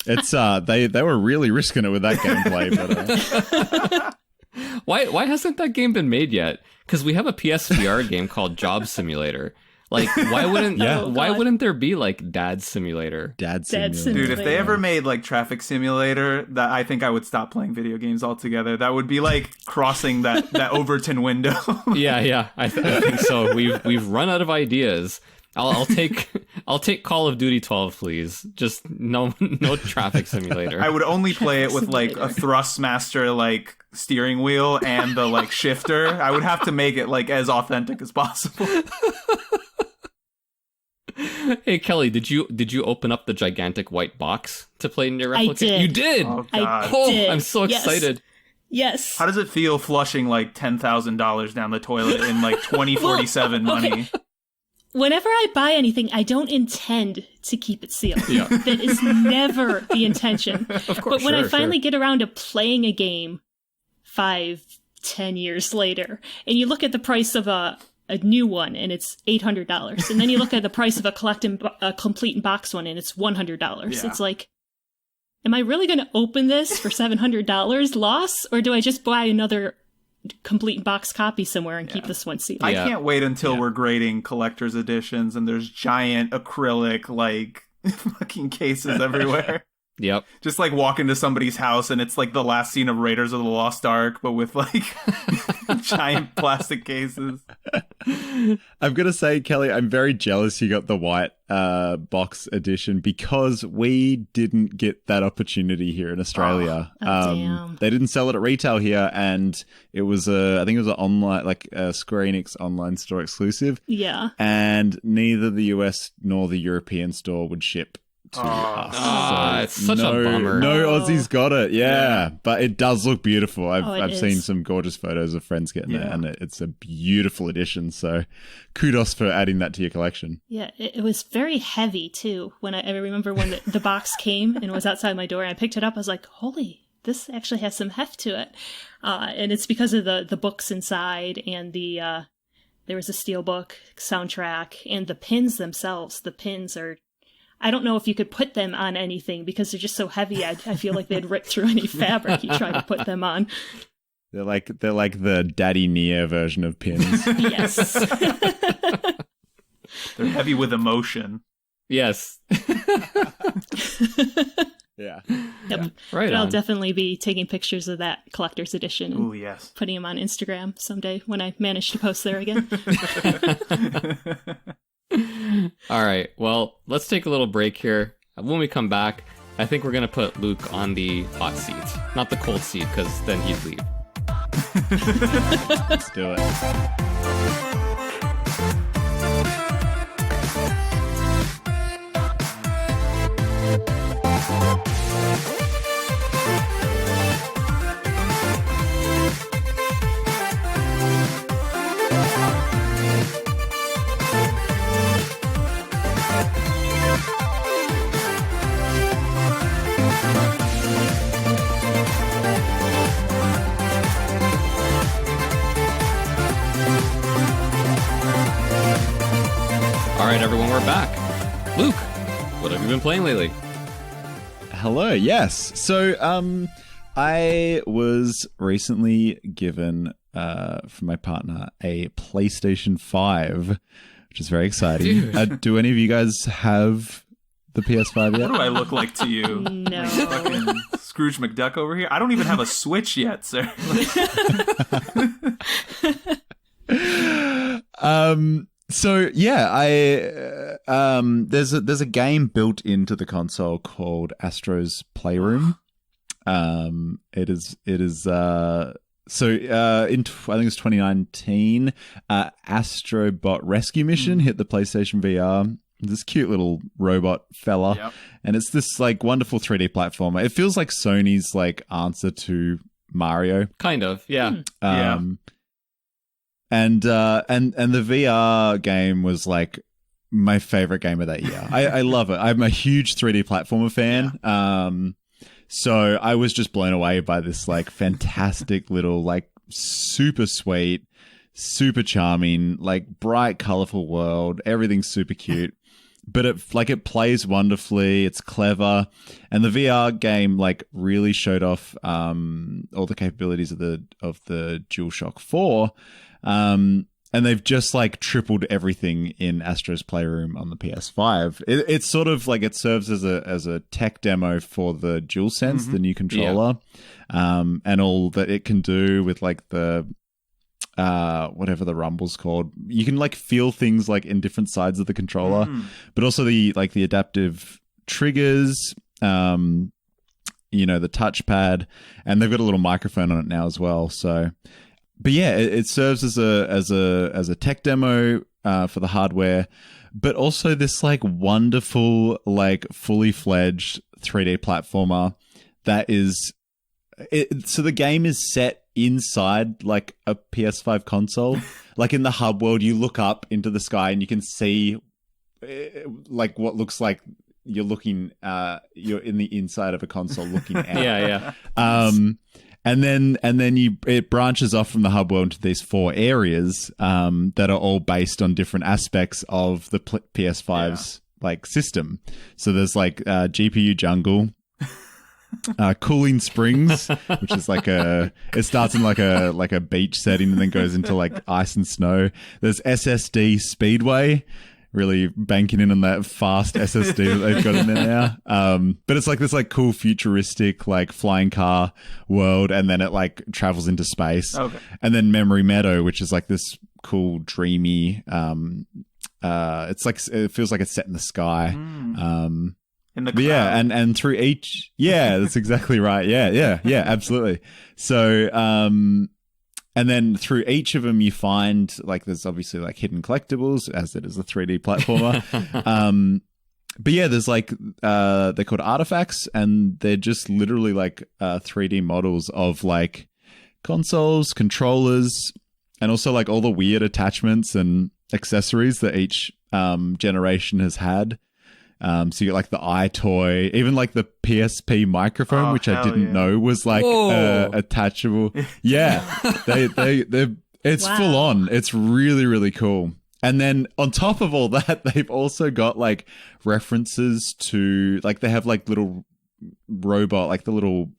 It's they were really risking it with that gameplay, but why hasn't that game been made yet? Because we have a PSVR game called Job Simulator. Like, why wouldn't there be like Dad Simulator? Dad Simulator. Dude, if they ever made like Traffic Simulator, that I think I would stop playing video games altogether. That would be like crossing that Overton window. Yeah, I think so. We've run out of ideas. I'll take Call of Duty 12, please. Just no Traffic Simulator. I would only play it with like a Thrustmaster like steering wheel and the like shifter. I would have to make it like as authentic as possible. Hey Kelly, did you open up the gigantic white box to play Nier Replicant? I did. You did. Oh, God. I did. I'm so excited. Yes. How does it feel flushing like $10,000 down the toilet in like 2047 money? Whenever I buy anything, I don't intend to keep it sealed. Yeah. That is never the intention. Of course, but when I finally get around to playing a game 5-10 years later, and you look at the price of a new one, and it's $800, and then you look at the price of a complete box one, and it's $100. Yeah. It's like, am I really going to open this for $700 loss, or do I just buy another complete box copy somewhere and keep this one sealed. I can't wait until we're grading collector's editions and there's giant acrylic, like, fucking cases everywhere. Yep. Just like walk into somebody's house and it's like the last scene of Raiders of the Lost Ark, but with like giant plastic cases. I'm going to say, Kelly, I'm very jealous you got the white box edition because we didn't get that opportunity here in Australia. Damn. They didn't sell it at retail here, and it was I think it was an online, like a Square Enix online store exclusive. Yeah. And neither the US nor the European store would ship to us. So it's such a bummer. No Aussies got it, yeah. But it does look beautiful. It I've is. seen some gorgeous photos of friends getting it, and it's a beautiful edition. So kudos for adding that to your collection. Yeah, it was very heavy too. When I remember when the box came and was outside my door and I picked it up, I was like, holy, this actually has some heft to it. And it's because of the books inside and there was a steelbook soundtrack and the pins themselves. The pins are, I don't know if you could put them on anything because they're just so heavy. I feel like they'd rip through any fabric you try to put them on. They're like the Daddy Nier version of pins. Yes. They're heavy with emotion. Yes. Yeah. Yep. Right But I'll on. definitely be taking pictures of that collector's edition and Ooh, yes. putting them on Instagram someday when I manage to post there again. All right. Well, let's take a little break here. When we come back, I think we're going to put Luke on the hot seat, not the cold seat, because then he'd leave. Let's do it. All right, everyone, we're back. Luke, what have you been playing lately? Hello, yes. So, I was recently given, from my partner, a PlayStation 5, which is very exciting. Do any of you guys have the PS5 yet? What do I look like to you? No. Fucking Scrooge McDuck over here? I don't even have a Switch yet, sir. So yeah, there's a game built into the console called Astro's Playroom. It is I think it was 2019. Astrobot Rescue Mission hit the PlayStation VR. This cute little robot fella, Yep. and it's this like wonderful 3D platformer. It feels like Sony's like answer to Mario. Kind of, yeah. Yeah. And the VR game was like my favorite game of that year. I love it. I'm a huge 3D platformer fan. So I was just blown away by this like fantastic little like super sweet, super charming, like bright, colorful world. Everything's super cute. But it plays wonderfully. It's clever, and the VR game like really showed off all the capabilities of the DualShock 4. And they've just like tripled everything in Astro's Playroom on the PS5. It's sort of like it serves as a tech demo for the DualSense, the new controller, and all that it can do with like the whatever the rumble's called. You can like feel things like in different sides of the controller, but also the adaptive triggers, the touchpad, and they've got a little microphone on it now as well. So. But yeah, it serves as a tech demo for the hardware, but also this like wonderful like fully fledged 3D platformer that is. So the game is set inside like a PS5 console. Like in the hub world, you look up into the sky and you can see like what looks like you're looking. You're in the inside of a console looking out. Yeah. And then it branches off from the hub world into these 4 areas that are all based on different aspects of the PS5's like system. So there's like GPU jungle, Cooling Springs, which is it starts in like a beach setting and then goes into like ice and snow. There's SSD Speedway, really banking in on that fast SSD that they've got in there now. But it's like this like cool futuristic like flying car world, and then it like travels into space. Okay. And then Memory Meadow, which is like this cool dreamy. It's like it feels like it's set in the sky. In the but yeah, and through each, that's exactly right. Yeah, absolutely. So, and then through each of them, you find like there's obviously like hidden collectibles, as it is a 3D platformer. But yeah, there's like they're called artifacts, and they're just literally like 3D models of like consoles, controllers, and also like all the weird attachments and accessories that each generation has had. So you get like the toy, even like the PSP microphone, which I didn't know was like attachable. Yeah, it's full on. It's really, really cool. And then on top of all that, they've also got like references to like they have like little robot, like the little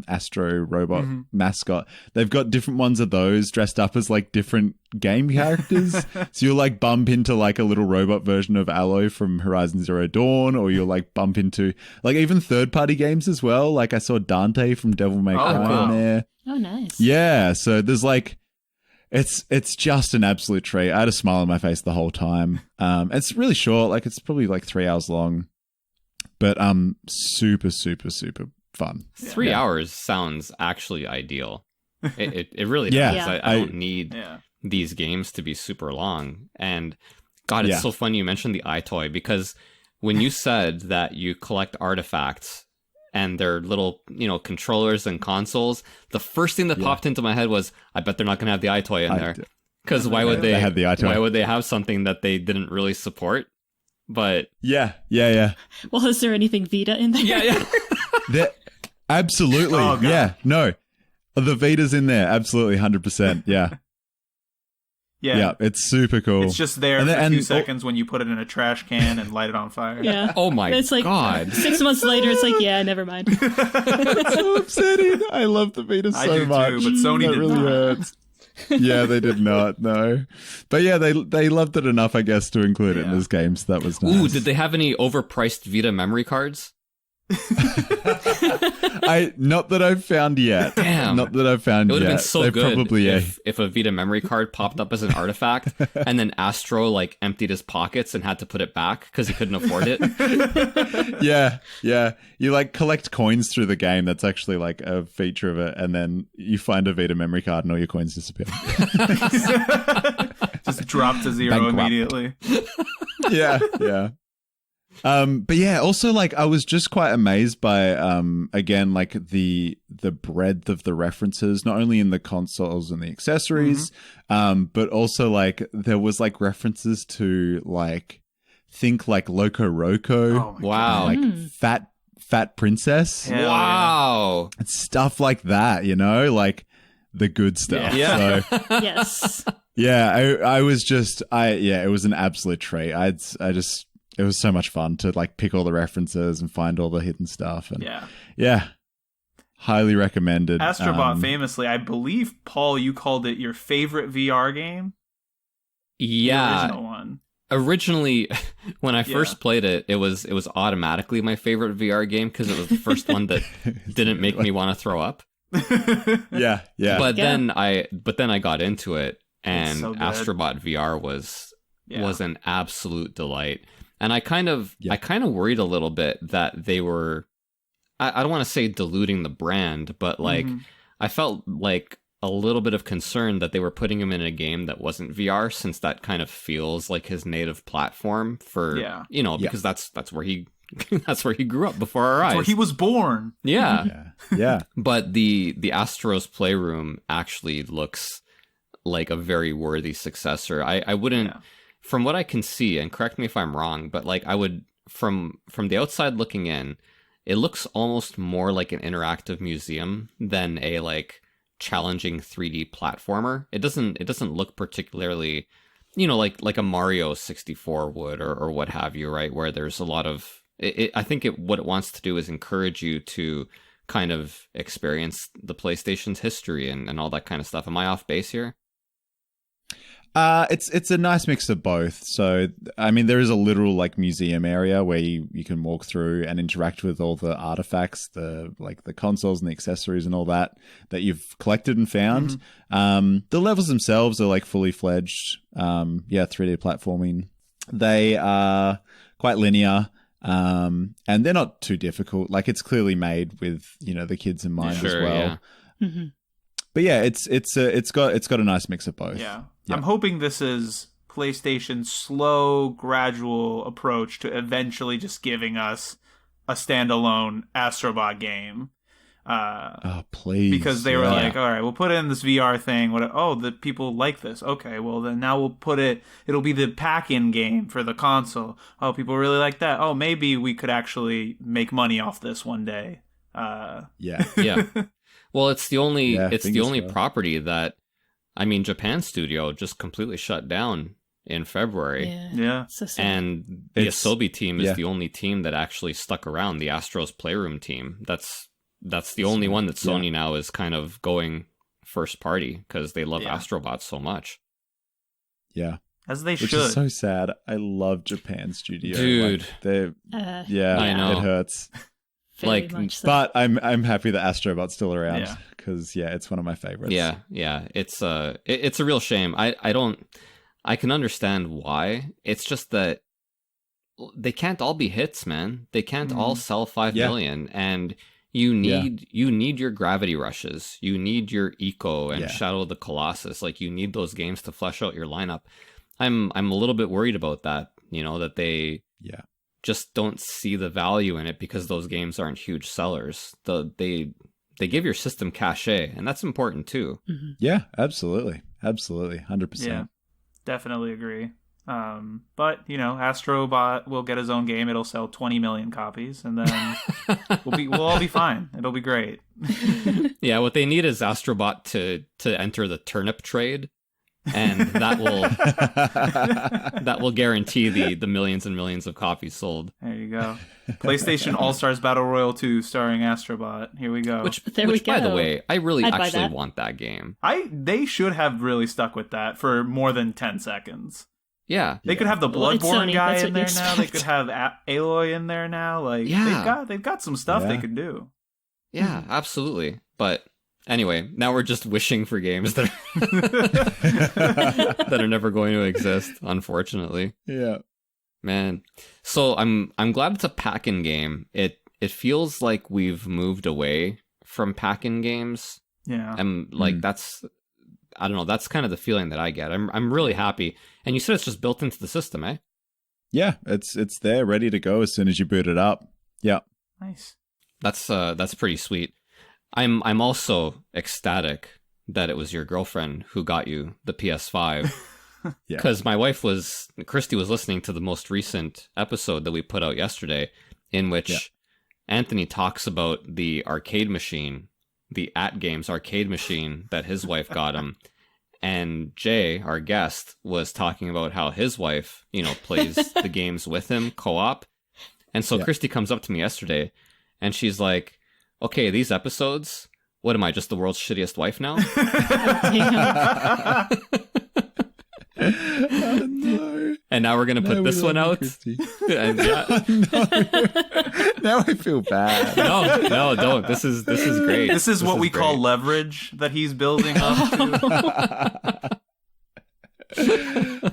Astro robot mascot. They've got different ones of those dressed up as like different game characters. So you'll like bump into like a little robot version of Aloy from Horizon Zero Dawn, or you'll like bump into like even third-party games as well. Like I saw Dante from Devil May Cry in there. Oh, nice. Yeah, so there's like it's just an absolute treat. I had a smile on my face the whole time. It's really short, like it's probably like 3 hours long. But super, super, super fun. 3 hours sounds actually ideal. It really does. Yeah. I don't need these games to be super long. And God, it's so funny you mentioned the iToy, because when you said that you collect artifacts and they're little, controllers and consoles, the first thing that popped into my head was, I bet they're not going to have the iToy in there. Because why would they have the iToy? Why would they have something that they didn't really support? But yeah. Well, is there anything Vita in there? Yeah. Absolutely. Oh, God. Yeah. No, the Vita's in there. Absolutely, 100%. Yeah. Yeah. It's super cool. It's just there for a few seconds when you put it in a trash can and light it on fire. Yeah. Oh my it's like, God. 6 months later, it's like, never mind. It's so upsetting. I love the Vita so I do much. too, but Sony that did really not. hurts. Yeah, they did not. No, but yeah, they loved it enough, I guess, to include it in this game. So that was nice. Ooh, did they have any overpriced Vita memory cards? Not that I've found yet. Damn. Not that I've found yet. It would have been so They good probably, if a Vita memory card popped up as an artifact and then Astro like emptied his pockets and had to put it back because he couldn't afford it. Yeah. You like collect coins through the game. That's actually like a feature of it. And then you find a Vita memory card and all your coins disappear. Just drop to zero Bankrupt. immediately. Yeah. But yeah, also like I was just quite amazed by again like the breadth of the references, not only in the consoles and the accessories, but also like there was like references to like think like Loco Roco, Oh my Wow. like Fat Princess, Hell Wow. and stuff like that, like the good stuff. Yeah. So Yes. yeah, I was just it was an absolute treat. It was so much fun to like pick all the references and find all the hidden stuff. And yeah, highly recommended. Astrobot famously, I believe, Paul, you called it your favorite VR game. The Yeah. original one. Originally, when I first played it, it was automatically my favorite VR game because it was the first one that didn't make me want to throw up. Yeah. But then I got into it, and so good. Astrobot VR was an absolute delight. And I kind of worried a little bit that they were, I don't want to say diluting the brand, but like I felt like a little bit of concern that they were putting him in a game that wasn't VR, since that kind of feels like his native platform for because that's where he that's where he grew up before our eyes. That's where he was born. Yeah. Yeah. But the Astro's Playroom actually looks like a very worthy successor. I wouldn't. Yeah. From what I can see, and correct me if I'm wrong, but like I would, from the outside looking in, it looks almost more like an interactive museum than a like challenging 3D platformer. It doesn't look particularly, like a Mario 64 would or what have you, right? Where there's a lot of, I think what it wants to do is encourage you to kind of experienced the PlayStation's history and all that kind of stuff. Am I off base here? It's a nice mix of both. So, I mean, there is a literal like museum area where you can walk through and interact with all the artifacts, the consoles and the accessories and all that you've collected and found. The levels themselves are like fully fledged, 3D platforming. They are quite linear, and they're not too difficult. Like, it's clearly made with, the kids in mind as well. Yeah. But yeah, it's got a nice mix of both. Yeah. Yep. I'm hoping this is PlayStation's slow, gradual approach to eventually just giving us a standalone Astrobot game. Oh, please. Because they were like, all right, we'll put it in this VR thing. The people like this. Okay, well, then now we'll put it'll be the pack-in game for the console. Oh, people really like that. Oh, maybe we could actually make money off this one day. Yeah. Well, it's the only so. property that, I mean, Japan Studio just completely shut down in February. Yeah. So sad. And the Asobi team is the only team that actually stuck around, the Astro's Playroom team. That's the only one that Sony now is kind of going first party because they love Astrobot so much. Yeah. As they Which should. is so sad. I love Japan Studio. Dude. Like, I know. It hurts. Very much so. But I'm happy that Astrobot's still around because it's one of my favorites. Yeah. It's a real shame. I can understand why. It's just that they can't all be hits, man. They can't all sell 5 million, and you need your Gravity Rushes. You need your Eco and Shadow of the Colossus. Like, you need those games to flesh out your lineup. I'm a little bit worried about that, that they just don't see the value in it because those games aren't huge sellers. They give your system cachet, and that's important too. Mm-hmm. Yeah, absolutely. 100%. Yeah, definitely agree. But Astrobot will get his own game. It'll sell 20 million copies, and then we'll all be fine. It'll be great. Yeah, what they need is Astrobot to enter the turnip trade, and that will guarantee the millions and millions of copies sold. There you go. PlayStation All-Stars Battle Royale 2 starring Astrobot. Here we go. Which by the way, I really actually want that game. They should have really stuck with that for more than 10 seconds. Yeah. They could have the Bloodborne guy in there now. They could have Aloy in there now. Like, they've got some stuff they could do. Yeah, absolutely. But anyway, now we're just wishing for games that that are never going to exist, unfortunately. Yeah. Man. So I'm glad it's a pack-in game. It feels like we've moved away from pack-in games. Yeah. And like that's I don't know, that's kind of the feeling that I get. I'm really happy. And you said it's just built into the system, eh? Yeah, it's there ready to go as soon as you boot it up. Yeah. Nice. That's pretty sweet. I'm also ecstatic that it was your girlfriend who got you the PS5. Because my wife Christy was listening to the most recent episode that we put out yesterday, in which Anthony talks about the arcade machine, the At Games arcade machine that his wife got him. And Jay, our guest, was talking about how his wife, plays the games with him co-op. And so Christy comes up to me yesterday and she's like, okay, these episodes, what am I, just the world's shittiest wife now? Oh, no. And now we're going to put this one out. And, Now I feel bad. No, don't. This is great. This is what we call leverage that he's building up to.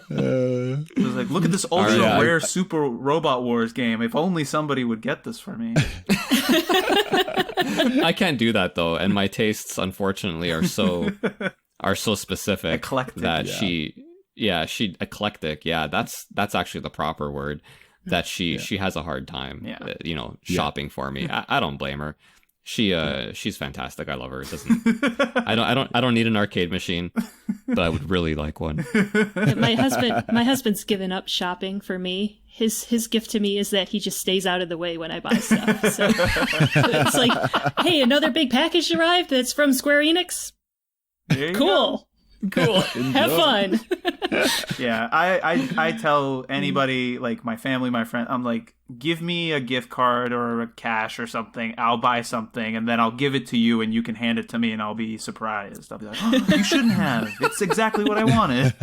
It was like, look at this ultra rare Super Robot Wars game. If only somebody would get this for me. I can't do that though, and my tastes, unfortunately, are so specific. Eclectic. That she eclectic. Yeah, that's actually the proper word. That she has a hard time, shopping for me. I don't blame her. She's fantastic. I love her. It doesn't. I don't need an arcade machine, but I would really like one. Yeah, my husband's given up shopping for me. His gift to me is that he just stays out of the way when I buy stuff. So it's like, hey, another big package arrived that's from Square Enix. There you Cool. Cool. Have fun. Yeah, I tell anybody, like my family, my friend, I'm like, give me a gift card or a cash or something. I'll buy something and then I'll give it to you and you can hand it to me and I'll be surprised. I'll be like, oh, you shouldn't have. It's exactly what I wanted.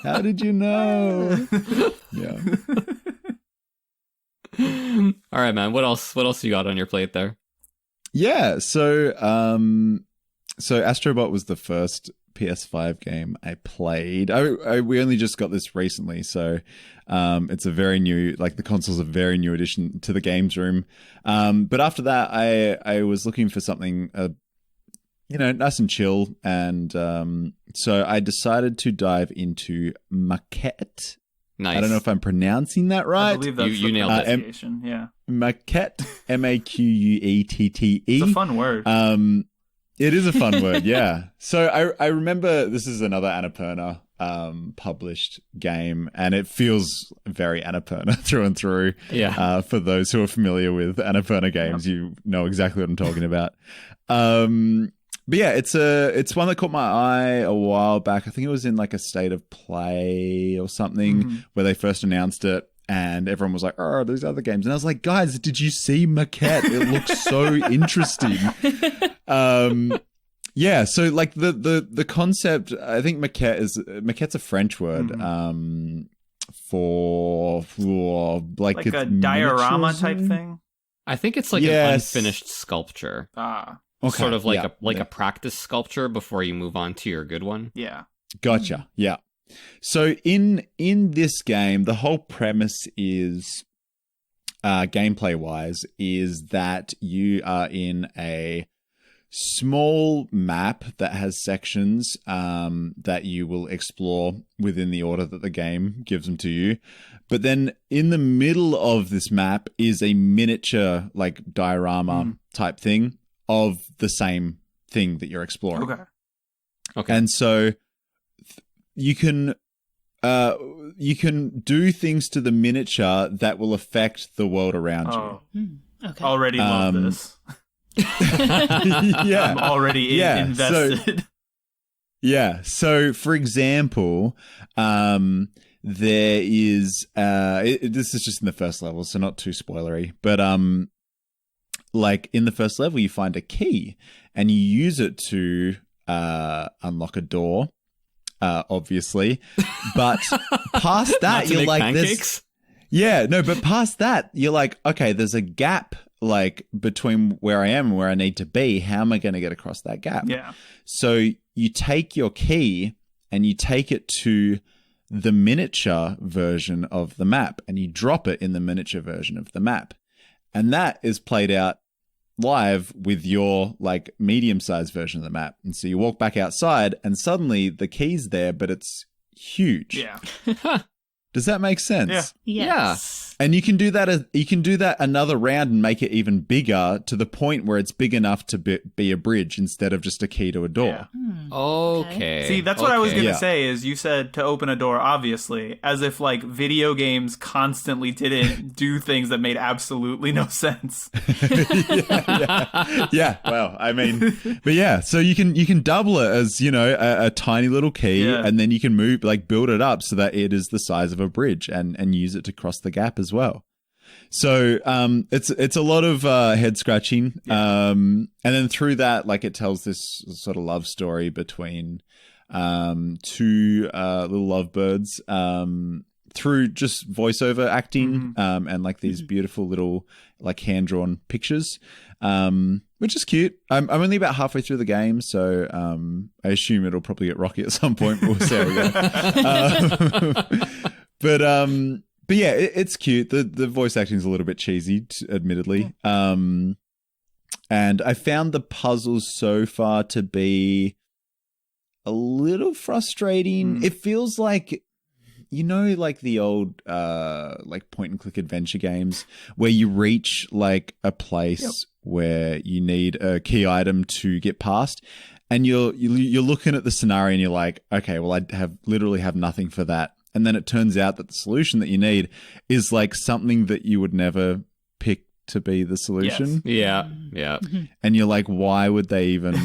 How did you know? Yeah. All right, man. What else you got on your plate there? Yeah, so Astrobot was the first PS5 game I played. We only just got this recently, so it's a very new, like the console's a very new addition to the games room. But after that, I was looking for something, nice and chill, and so I decided to dive into Maquette. Nice. I don't know if I'm pronouncing that right. I believe that's You nailed it. pronunciation. Yeah, Maquette, Maquette. it's a fun word. It is a fun word, yeah. So I remember this is another Annapurna published game, and it feels very Annapurna through and through. Yeah. For those who are familiar with Annapurna games, you know exactly what I'm talking about. But yeah, it's one that caught my eye a while back. I think it was in like a State of Play or something where they first announced it. And everyone was like, oh, there's other games. And I was like, guys, did you see Maquette? It looks so interesting. Yeah, so like the concept, I think Maquette's a French word for like a diorama type thing. I think it's like an unfinished sculpture. Okay, sort of like a practice sculpture before you move on to your good one. Yeah. Gotcha. Yeah. So in this game, the whole premise is, gameplay wise, is that you are in a small map that has sections that you will explore within the order that the game gives them to you. But then in the middle of this map is a miniature like diorama type thing of the same thing that you're exploring. Okay. And so you can do things to the miniature that will affect the world around you. Okay. Already love this. Yeah. I'm already invested. So for example, there is this is just in the first level, so not too spoilery, but like in the first level you find a key and you use it to unlock a door. Obviously, but past that you're like pancakes? but past that you're like, okay, there's a gap like between where I am and where I need to be. How am I going to get across that gap? Yeah. So you take your key and you take it to the miniature version of the map and you drop it in the miniature version of the map, and that is played out live with your like medium-sized version of the map. And so you walk back outside and suddenly the key's there, but it's huge. Yeah. Does that make sense? Yeah. Yes. And you can do that another round and make it even bigger to the point where it's big enough to be a bridge instead of just a key to a door. Yeah. Okay. See, that's what I was going to Yeah. say is you said to open a door, obviously, as if like video games constantly didn't do things that made absolutely no sense. Yeah. Well, I mean, but yeah, so you can double it as, a tiny little key, and then you can build it up so that it is the size of a bridge and use it to cross the gap as well. So it's a lot of head scratching, and then through that, like, it tells this sort of love story between two little lovebirds through just voiceover acting, and like these beautiful little like hand drawn pictures, which is cute. I'm only about halfway through the game, so I assume it'll probably get rocky at some point. But we'll see how we go. But yeah, it's cute. The voice acting is a little bit cheesy, admittedly. And I found the puzzles so far to be a little frustrating. It feels like, like the old like point and click adventure games where you reach like a place where you need a key item to get past, and you're looking at the scenario and you're like, okay, well, I literally have nothing for that. And then it turns out that the solution that you need is like something that you would never pick to be the solution. Yeah. And you're like, why would they even?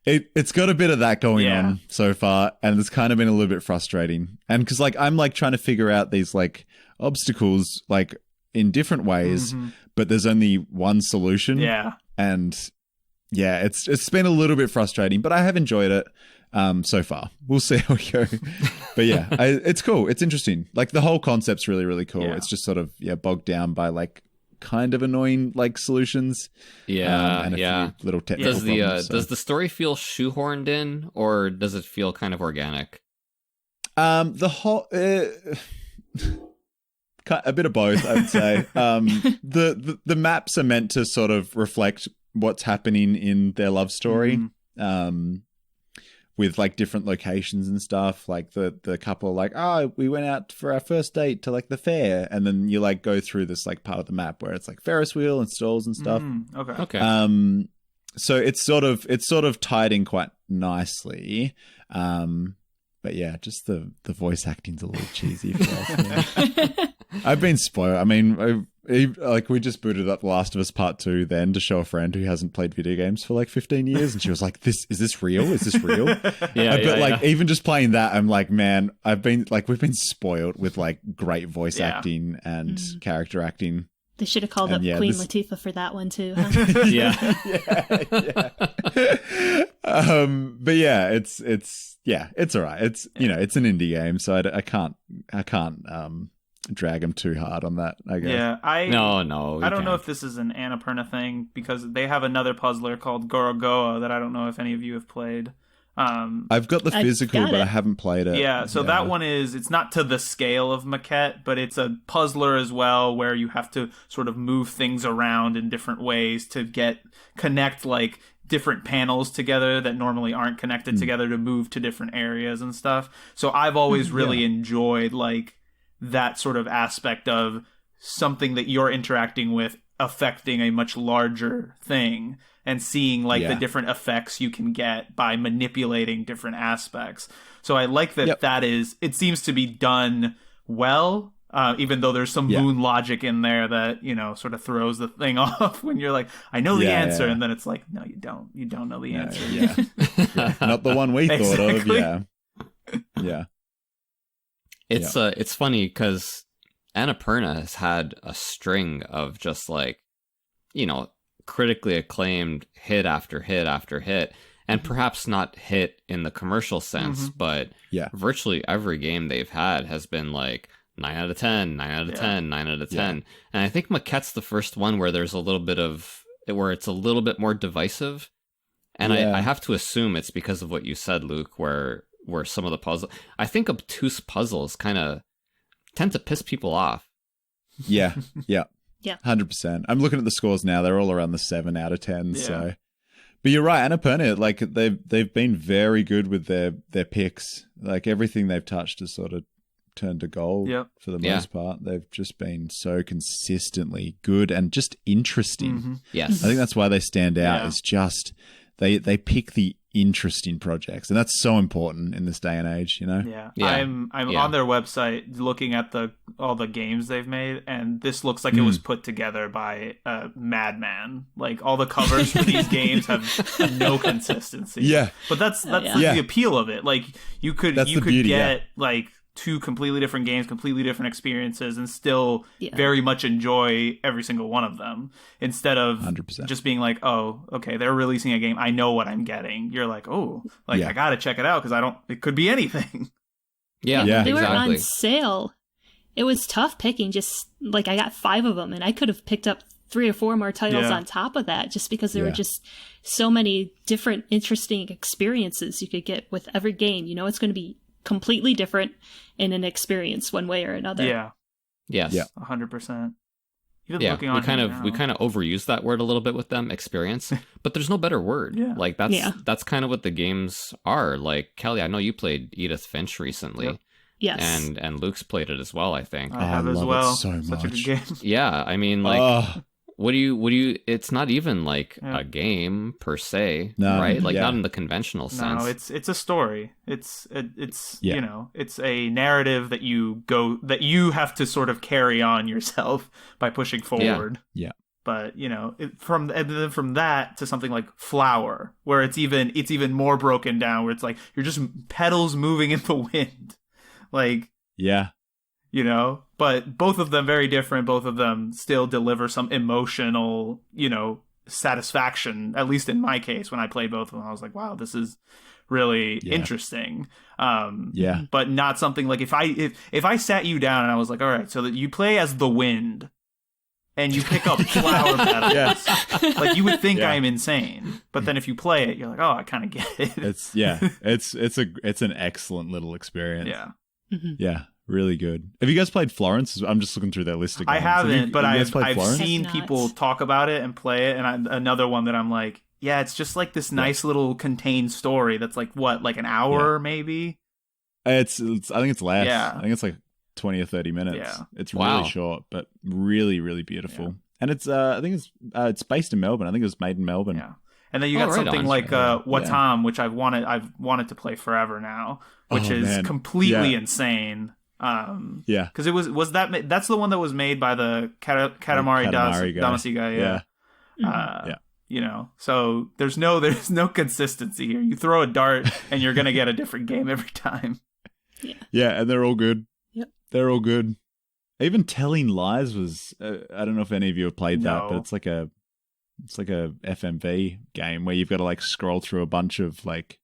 It's got a bit of that going on so far, and it's kind of been a little bit frustrating. And because like I'm like trying to figure out these like obstacles like in different ways, but there's only one solution. Yeah. And yeah, it's been a little bit frustrating, but I have enjoyed it so far. We'll see how we go. But yeah, it's cool. It's interesting. Like the whole concept's really, really cool. Yeah. It's just sort of bogged down by like kind of annoying like solutions. And a few little technical problems. Does the story feel shoehorned in, or does it feel kind of organic? The whole a bit of both, I would say. The maps are meant to sort of reflect what's happening in their love story. With like different locations and stuff. Like the couple are like, oh, we went out for our first date to like the fair, and then you like go through this like part of the map where it's like Ferris wheel and stalls and stuff. Okay. So it's sort of tied in quite nicely. But yeah, just the voice acting's a little cheesy for us. I've been spoiled. I mean, like we just booted up The Last of Us Part 2 then to show a friend who hasn't played video games for like 15 years, and she was like, "Is this real? Is this real?" Even just playing that, I'm like, man, we've been spoiled with like great voice acting and character acting. They should have called up Queen Latifah for that one too. Huh? But yeah, it's all right. It's it's an indie game, so I can't drag them too hard on that, I guess. Yeah, I don't know if this is an Annapurna thing, because they have another puzzler called Gorogoa that I don't know if any of you have played. I've got the physical, but I haven't played it. Yeah, so that one it's not to the scale of Maquette, but it's a puzzler as well, where you have to sort of move things around in different ways to connect like different panels together that normally aren't connected together to move to different areas and stuff. So I've always really enjoyed like that sort of aspect of something that you're interacting with affecting a much larger thing, and seeing like the different effects you can get by manipulating different aspects. So I like that it seems to be done well, even though there's some moon logic in there that, sort of throws the thing off when you're like, I know the answer. And then it's like, no, you don't. You don't know the answer. Not the one we thought of. Yeah. It's funny because Annapurna has had a string of just like, critically acclaimed hit after hit after hit, and perhaps not hit in the commercial sense, but virtually every game they've had has been like 9 out of 10, 9 out of 10, 9 out of 10. And I think Maquette's the first one where there's a little bit where it's a little bit more divisive. And I have to assume it's because of what you said, Luke, where some of the puzzles, I think obtuse puzzles kind of tend to piss people off. Yeah. 100%. I'm looking at the scores now. They're all around the 7 out of 10. So, but you're right, Annapurna, like they've been very good with their picks. Like everything they've touched has sort of turned to gold for the most part. They've just been so consistently good and just interesting. Yes, I think that's why they stand out. Is just they pick the interesting projects, and that's so important in this day and age, I'm on their website looking at all the games they've made, and this looks like it was put together by a madman. Like all the covers for these games have no consistency, but that's the appeal of it. Like you could get like two completely different games, completely different experiences, and still very much enjoy every single one of them, instead of 100%. Just being like, oh, okay, they're releasing a game, I know what I'm getting. You're like, oh, I gotta check it out because it could be anything. They were on sale. It was tough picking. Just like I got 5 of them, and I could have picked up 3 or 4 more titles on top of that, just because there were just so many different interesting experiences you could get with every game. It's going to be completely different in an experience one way or another. Yes. 100%. We kind of overuse that word a little bit with them, experience, but there's no better word. Like that's kind of what the games are. Like Kelly, I know you played Edith Finch recently. Yes. And Luke's played it as well, I think. I have as well. So much. Such a good game. Yeah, I mean, like, what do you? It's not even like a game per se, right? Like not in the conventional sense. No, it's a story. It's it's a narrative that you have to sort of carry on yourself by pushing forward. But from that to something like Flower, where it's even more broken down, where it's like you're just petals moving in the wind, like Yeah. But both of them very different. Both of them still deliver some emotional, satisfaction. At least in my case, when I played both of them, I was like, wow, this is really interesting. But not something like if I sat you down and I was like, all right, so that you play as the wind. And you pick up flower petals. Like you would think I'm insane, but then if you play it, you're like, oh, I kind of get it. It's an excellent little experience. Yeah, yeah, really good. Have you guys played Florence? I'm just looking through that list again. I haven't, but I've Florence? seen people talk about it and play it, and another one that I'm like, yeah, it's just like this nice little contained story that's like like an hour maybe. It's I think it's less. Yeah, I think it's like 20 or 30 minutes. Yeah. It's really short, but really, really beautiful. Yeah. And it's I think it's based in Melbourne. I think it was made in Melbourne. Yeah. And then you got something like Watam, which I've wanted to play forever now, which is completely insane. Because that's the one that was made by the Katamari Damacy guy. Yeah. So there's no consistency here. You throw a dart and you're gonna get a different game every time. Yeah, and they're all good. They're all good. Even Telling Lies was I don't know if any of you have played that, but it's like a FMV game where you've got to like scroll through a bunch of like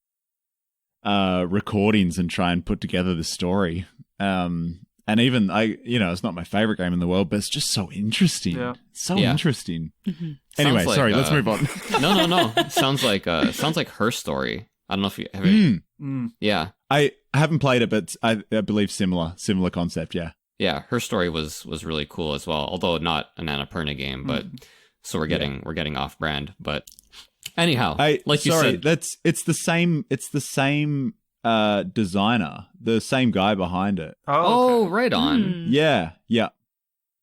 recordings and try and put together the story. And even it's not my favorite game in the world, but it's just so interesting. Yeah. Interesting. Mm-hmm. Anyway, sorry, let's move on. No. Sounds like Her Story. I don't know if you have it. Yeah. I haven't played it, but I believe similar concept, yeah. Yeah, Her Story was really cool as well, although not an Annapurna game, but so we're getting off brand. But anyhow, you said, it's the same designer, the same guy behind it. Oh, okay. Right on. Yeah.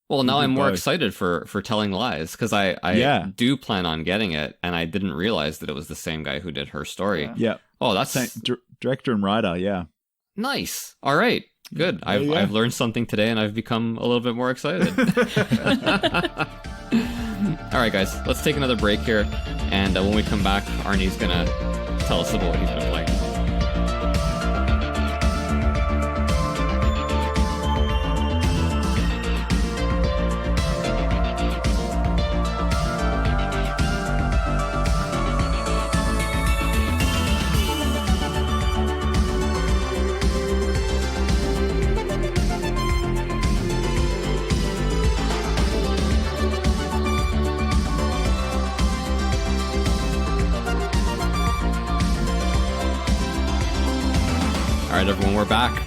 Well, now I'm more excited for Telling Lies, because I do plan on getting it, and I didn't realize that it was the same guy who did Her Story. Yeah. Oh, that's director and writer. Yeah. Nice. All right. Good. I've learned something today, and I've become a little bit more excited. All right, guys. Let's take another break here, and when we come back, Arnie's gonna tell us about what he's been playing. All right, everyone, we're back.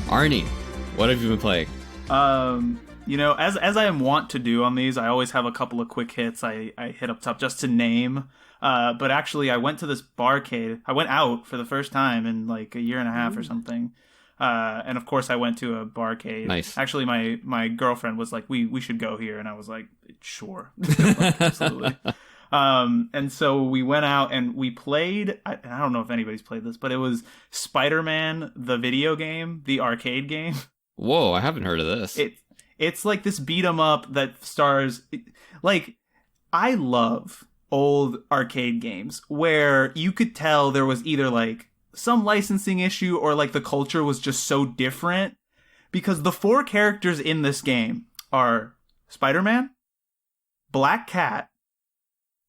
Arnie, what have you been playing? As I am wont to do on these, I always have a couple of quick hits I hit up top just to name. But actually, I went to this barcade. I went out for the first time in like a year and a half or something. And of course, I went to a barcade. Nice. Actually, my girlfriend was like, we should go here. And I was like, sure. Absolutely. And so we went out and we played, I don't know if anybody's played this, but it was Spiderman, the video game, the arcade game. Whoa, I haven't heard of this. It's like this beat 'em up that stars, like, I love old arcade games where you could tell there was either like some licensing issue or like the culture was just so different, because the 4 characters in this game are Spider-Man, Black Cat,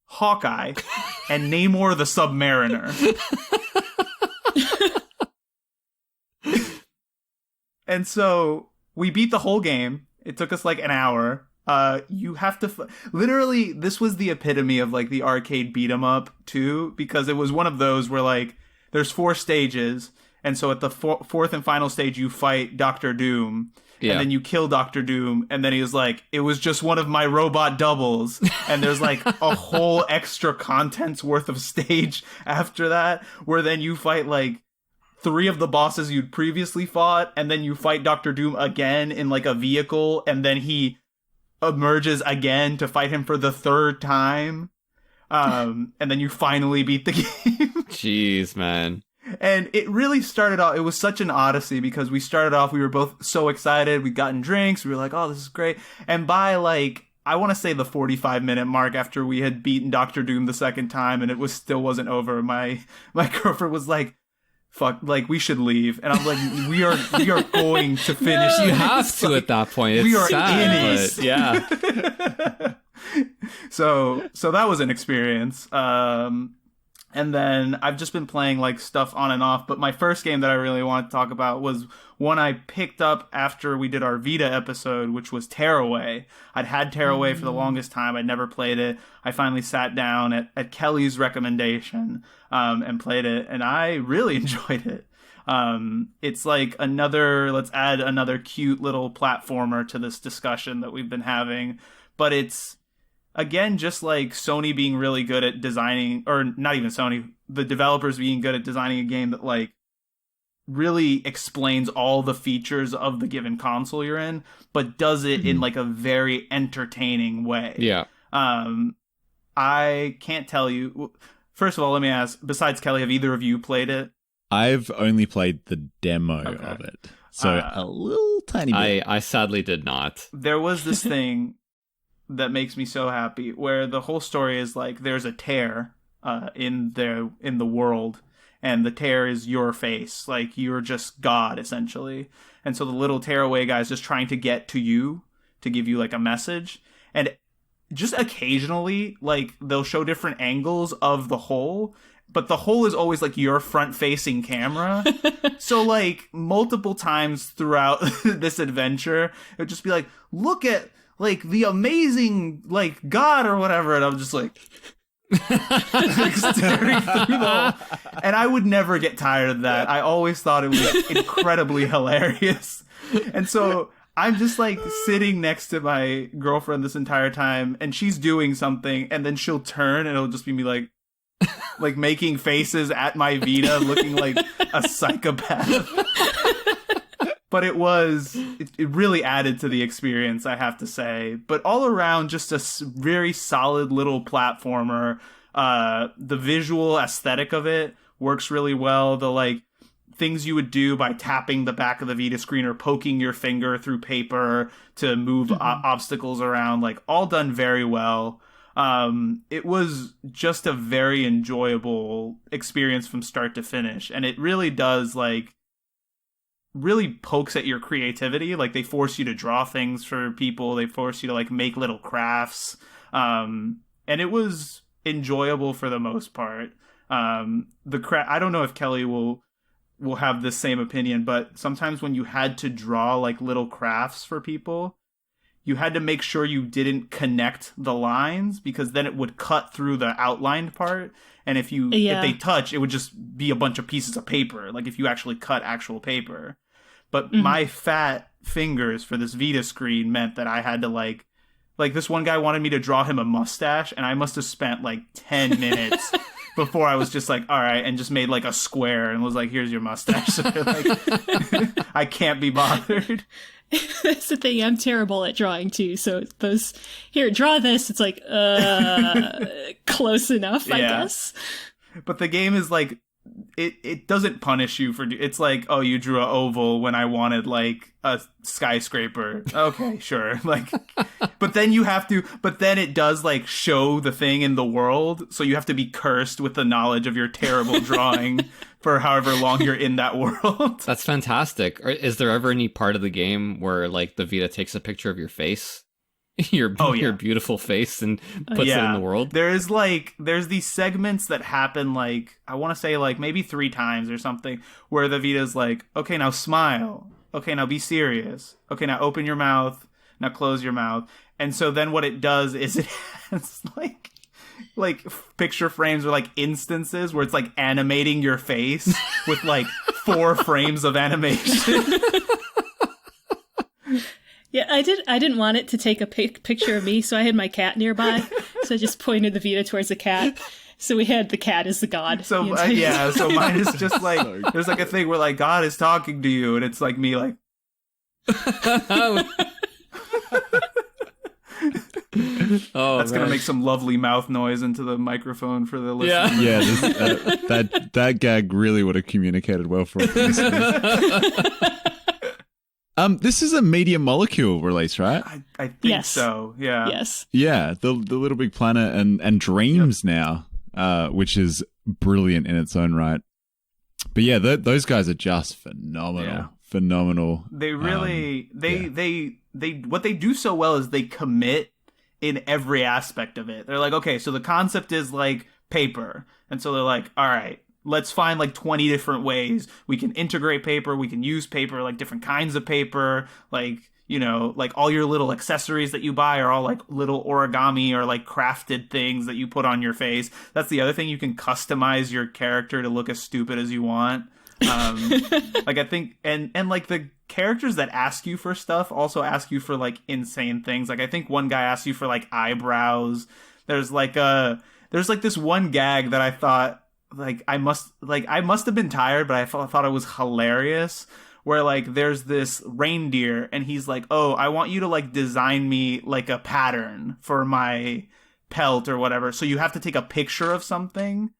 Hawkeye, and Namor the Submariner. And so we beat the whole game. It took us like an hour. You have to literally, this was the epitome of like the arcade beat 'em up too, because it was one of those where like there's 4 stages, and so at the fourth and final stage you fight Doctor Doom. Yeah. And then you kill Doctor Doom, and then he was like, it was just one of my robot doubles. And there's like a whole extra content's worth of stage after that, where then you fight like 3 of the bosses you'd previously fought, and then you fight Doctor Doom again in like a vehicle, and then he emerges again to fight him for the 3rd time. And then you finally beat the game. Jeez, man. And it really started off, it was such an odyssey, because we started off, we were both so excited, we'd gotten drinks, we were like, oh, this is great. And by like I want to say the 45-minute mark after we had beaten Dr. Doom the second time and it still wasn't over. My girlfriend was like, fuck, like, we should leave. And I'm like, we are going to finish. You have to at that point. It's we are sad, in it. but yeah. So that was an experience. And then I've just been playing like stuff on and off. But my first game that I really want to talk about was one I picked up after we did our Vita episode, which was Tearaway. I'd had Tearaway for the longest time. I'd never played it. I finally sat down at Kelly's recommendation and played it, and I really enjoyed it. It's like let's add another cute little platformer to this discussion that we've been having. But it's, again, just like Sony being really good at designing, or not even Sony, the developers being good at designing a game that like really explains all the features of the given console you're in, but does it in like a very entertaining way. Yeah. I can't tell you. First of all, let me ask, besides Kelly, have either of you played it? I've only played the demo of it. So a little tiny bit. I sadly did not. There was this thing that makes me so happy, where the whole story is like there's a tear in the world, and the tear is your face, like you're just God essentially. And so the little tearaway guy is just trying to get to you to give you like a message, and just occasionally like they'll show different angles of the hole, but the hole is always like your front facing camera. So like multiple times throughout this adventure, it would just be like, look at like the amazing like God or whatever, and I'm just like staring through the hole. And I would never get tired of that. I always thought it was incredibly hilarious. And so I'm just like sitting next to my girlfriend this entire time, and she's doing something, and then she'll turn and it'll just be me like making faces at my Vita, looking like a psychopath. But it really added to the experience, I have to say. But all around, just a very solid little platformer. The visual aesthetic of it works really well. The like things you would do by tapping the back of the Vita screen or poking your finger through paper to move obstacles around, like all done very well. It was just a very enjoyable experience from start to finish. And it really does really pokes at your creativity. Like they force you to draw things for people. They force you to like make little crafts. And it was enjoyable for the most part. I don't know if Kelly will have the same opinion, but sometimes when you had to draw like little crafts for people, you had to make sure you didn't connect the lines, because then it would cut through the outlined part. And if they touch, it would just be a bunch of pieces of paper, like if you actually cut actual paper. But my fat fingers for this Vita screen meant that I had to like this one guy wanted me to draw him a mustache, and I must have spent like 10 minutes before I was just like, all right, and just made like a square and was like, here's your mustache. So like, I can't be bothered. That's the thing, I'm terrible at drawing too, so draw this, it's like, close enough, I guess. But the game is like, it doesn't punish you for, it's like, oh, you drew an oval when I wanted like a skyscraper. Okay, sure. Like, but then it does like show the thing in the world, so you have to be cursed with the knowledge of your terrible drawing for however long you're in that world. That's fantastic. Is there ever any part of the game where like the Vita takes a picture of your face? Your beautiful face and puts it in the world? There's these segments that happen like, I want to say like maybe 3 times or something, where the Vita's like, okay, now smile. Okay, now be serious. Okay, now open your mouth. Now close your mouth. And so then what it does is it has like picture frames or like instances where it's like animating your face with like 4 frames of animation. Yeah, I didn't want it to take a picture of me, so I had my cat nearby. So I just pointed the Vita towards the cat. So we had the cat as the god. So so mine is just like, there's like a thing where like God is talking to you, and it's like me like. Oh, that's gonna make some lovely mouth noise into the microphone for the listener. Yeah, that gag really would have communicated well for us. This is a Media Molecule release, right? I think Yes. so. Yeah. Yes. Yeah, the Little Big Planet and Dreams now, which is brilliant in its own right. But yeah, those guys are just phenomenal. Yeah. Phenomenal. They really they what they do so well is they commit in every aspect of it. They're like, okay, so the concept is like paper. And so they're like, all right, let's find like 20 different ways we can integrate paper, we can use paper, like different kinds of paper, like, you know, like all your little accessories that you buy are all like little origami or like crafted things that you put on your face. That's the other thing, you can customize your character to look as stupid as you want. Like I think and like the characters that ask you for stuff also ask you for like insane things. Like I think one guy asks you for like eyebrows. There's like this one gag that I thought like I must have been tired, but I thought it was hilarious, where like there's this reindeer and he's like, oh, I want you to like design me like a pattern for my pelt or whatever, so you have to take a picture of something.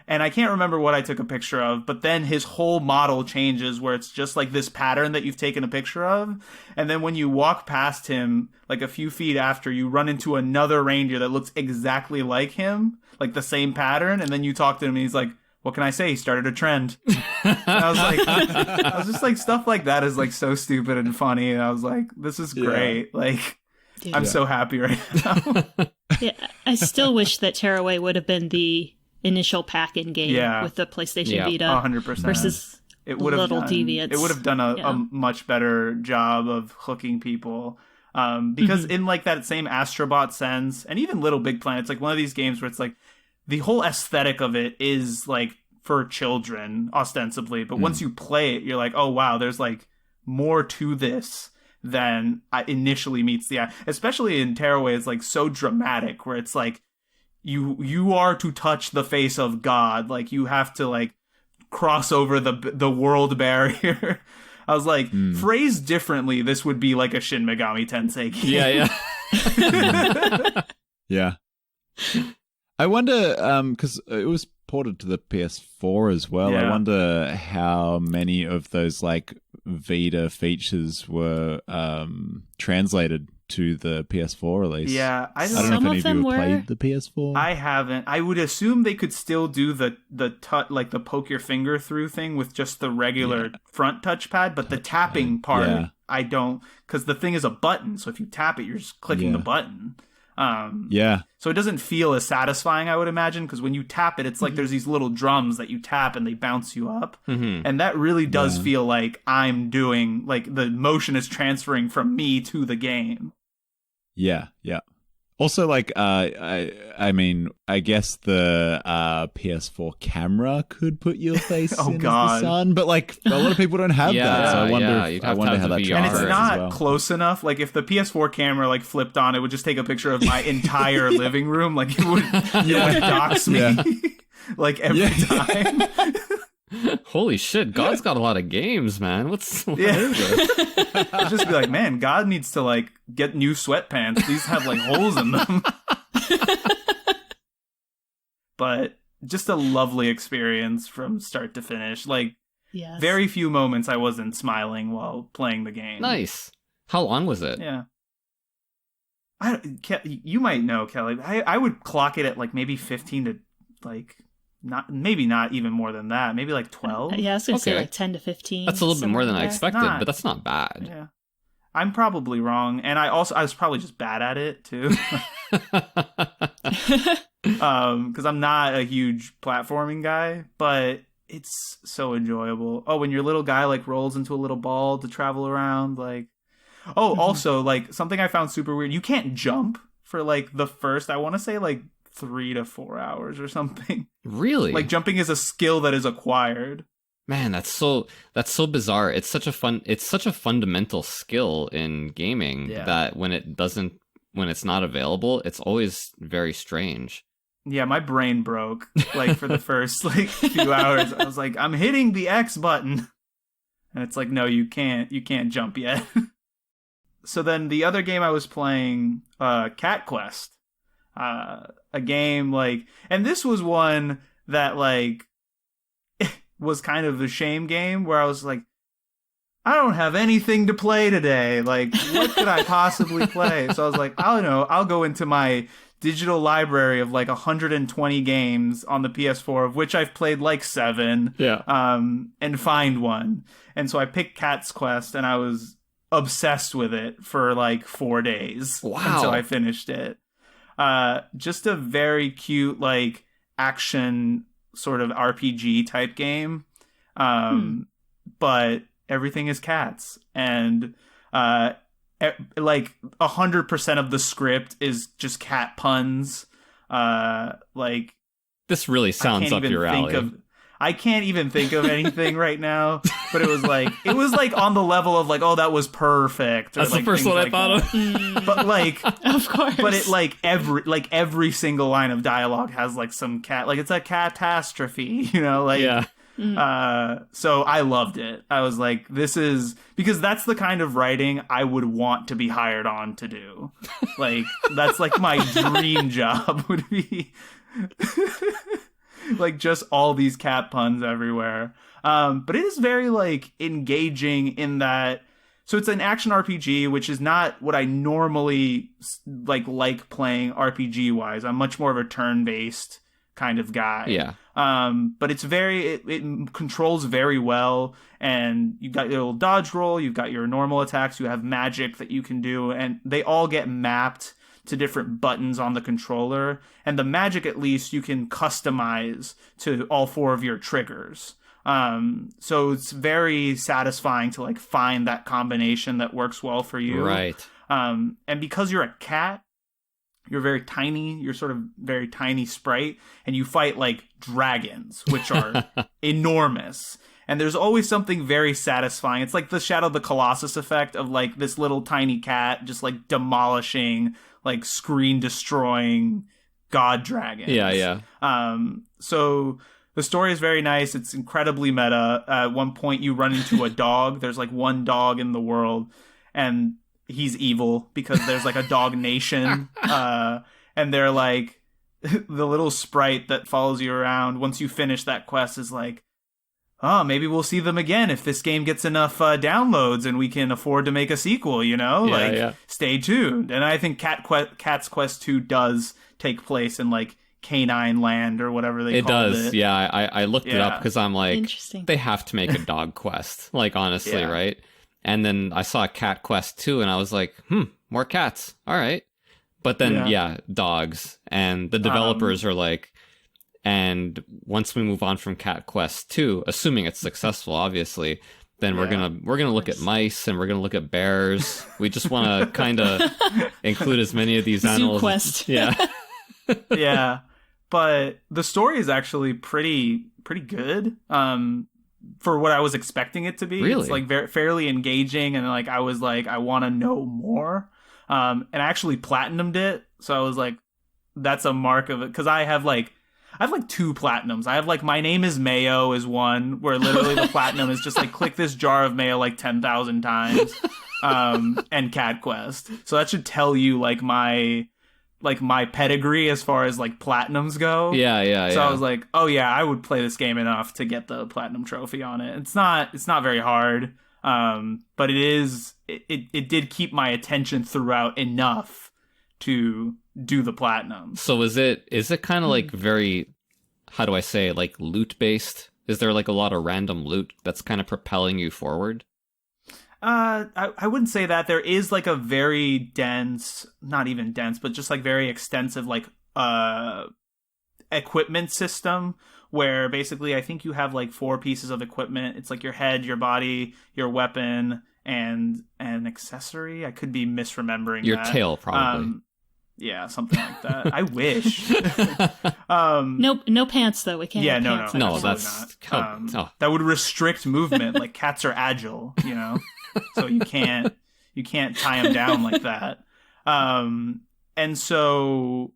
And I can't remember what I took a picture of, but then his whole model changes where it's just like this pattern that you've taken a picture of. And then when you walk past him, like a few feet after, you run into another reindeer that looks exactly like him, like the same pattern. And then you talk to him and he's like, what can I say? He started a trend. And I was just like, stuff like that is like so stupid and funny. And I was like, this is great. Like, Dude. I'm so happy right now. Yeah, I still wish that Tearaway would have been the initial pack-in game with the PlayStation Vita 100%. versus It would have Little done, Deviants. It would have done a much better job of hooking people. Because in like that same Astrobot sense, and even Little Big Planet, it's like one of these games where it's like the whole aesthetic of it is like for children ostensibly, but once you play it, you're like, oh wow, there's like more to this than initially meets the eye. Especially in Tearaway, it's like so dramatic, where it's like you are to touch the face of God, like you have to like cross over the world barrier. I was like, phrased differently, this would be like a Shin Megami Tensei game. Yeah. I wonder, because it was ported to the PS4 as well. Yeah. I wonder how many of those like Vita features were translated to the PS4 release. Yeah, I don't know if any of you have played the PS4. I haven't. I would assume they could still do the like the poke your finger through thing with just the regular front touchpad, but the tapping part, I don't, because the thing is a button. So if you tap it, you're just clicking the button. So it doesn't feel as satisfying, I would imagine, because when you tap it, it's like there's these little drums that you tap and they bounce you up. And that really does feel like I'm doing, like the motion is transferring from me to the game. Yeah. Also, like, I mean, I guess the PS4 camera could put your face in the sun, but like a lot of people don't have that. So I wonder how that VR. And it's not well. close enough. Like if the PS4 camera like flipped on, it would just take a picture of my entire living room. Like it would dox me like every time. Holy shit, God's got a lot of games, man. What is this? I'd just be like, man, God needs to like get new sweatpants. These have like holes in them. But just a lovely experience from start to finish. Like very few moments I wasn't smiling while playing the game. Nice. How long was it? Yeah. You might know, Kelly. I would clock it at like maybe 15 to like not even more than that. Maybe like 12. Yeah, I was going to say like 10 to 15. That's a little bit more than I expected, but that's not bad. Yeah. I'm probably wrong, and I was probably just bad at it too. Because I'm not a huge platforming guy, but it's so enjoyable. Oh, when your little guy like rolls into a little ball to travel around, like also like something I found super weird. You can't jump for like the first, I want to say like 3 to 4 hours or something. Really? Like jumping is a skill that is acquired. Man, that's so bizarre. It's such a fundamental skill in gaming that when it's not available, it's always very strange. Yeah, my brain broke like for the first like few hours. I was like, I'm hitting the X button. And it's like, no, you can't jump yet. So then the other game I was playing, Cat Quest. A game like, and this was one that like was kind of a shame game where I was like, I don't have anything to play today. Like, what could I possibly play? So I was like, I don't know. I'll go into my digital library of like 120 games on the PS4, of which I've played like 7. Yeah. And find one. And so I picked Cat's Quest, and I was obsessed with it for like 4 days. Wow. Until I finished it. Just a very cute, like, action sort of RPG type game. But everything is cats, and like 100% of the script is just cat puns. Like, this really sounds up your alley. I can't even think of anything right now, but it was like on the level of like, oh, that was perfect. That's like the first one like I thought of. But like, of course. But it every single line of dialogue has like some cat, like it's a catastrophe, like. Yeah. So I loved it. I was like, this is, because that's the kind of writing I would want to be hired on to do. Like, that's like my dream job would be like just all these cat puns everywhere. But it is very like engaging in that. So it's an action RPG, which is not what I normally like playing RPG wise. I'm much more of a turn-based kind of guy. Yeah. But it's it controls very well, and you've got your little dodge roll, you've got your normal attacks, you have magic that you can do, and they all get mapped to different buttons on the controller, and the magic, at least, you can customize to all 4 of your triggers. So it's very satisfying to like find that combination that works well for you. Right. And because you're a cat, you're very tiny, you're sort of very tiny sprite, and you fight like dragons, which are enormous. And there's always something very satisfying. It's like the Shadow of the Colossus effect of like this little tiny cat just like demolishing, like screen destroying god dragons. Yeah. So the story is very nice. It's incredibly meta. At one point you run into a dog. There's like one dog in the world, and he's evil because there's like a dog nation. And they're like, the little sprite that follows you around once you finish that quest is like, oh, maybe we'll see them again if this game gets enough downloads and we can afford to make a sequel, Stay tuned. And I think Cat's Quest 2 does take place in like Canine Land or whatever they call it. It does, yeah. I looked it up because I'm like, they have to make a dog quest, like, honestly, right? And then I saw Cat Quest 2 and I was like, more cats. All right. But then, dogs. And the developers are like, and once we move on from Cat Quest 2, assuming it's successful, obviously, then we're gonna look at mice and we're gonna look at bears. We just want to kind of include as many of these animals. Zoo Quest. Yeah. Yeah. But the story is actually pretty good. For what I was expecting it to be. Really? It's like fairly engaging, and like I was like, I want to know more. And I actually platinumed it, so I was like, that's a mark of it, because I have 2 platinums. I have like My Name is Mayo is one, where literally the platinum is just like click this jar of mayo like 10,000 times. And Cat Quest. So that should tell you like my pedigree as far as like platinums go. Yeah. So I was like, oh yeah, I would play this game enough to get the platinum trophy on it. It's not very hard. But it did keep my attention throughout enough to do the platinum. So is it kind of like very, how do I say, like loot based? Is there like a lot of random loot that's kind of propelling you forward? I wouldn't say that. There is like a very dense, not even dense, but just like very extensive like equipment system, where basically I think you have like 4 pieces of equipment. It's like your head, your body, your weapon, and an accessory. I could be misremembering your tail, probably. Yeah, something like that. I wish. No pants though. We can't. Yeah, have pants. No, that's not. That would restrict movement. Like cats are agile, so you can't tie them down like that. And so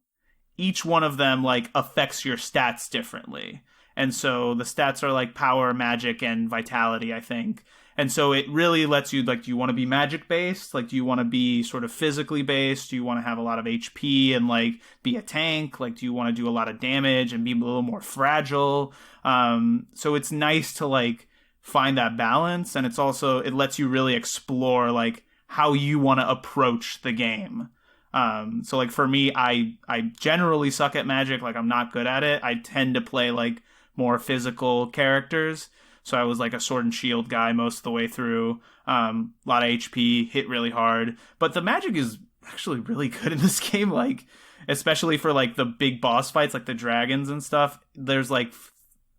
each one of them like affects your stats differently. And so the stats are like power, magic, and vitality, I think. And so it really lets you, like, do you want to be magic based? Like, do you want to be sort of physically based? Do you want to have a lot of HP and like be a tank? Like, do you want to do a lot of damage and be a little more fragile? So it's nice to like find that balance, and it lets you really explore like how you want to approach the game. So like for me, I generally suck at magic. Like I'm not good at it. I tend to play like more physical characters. So I was like a sword and shield guy most of the way through. A lot of HP, hit really hard. But the magic is actually really good in this game. Like, especially for like the big boss fights, like the dragons and stuff. There's like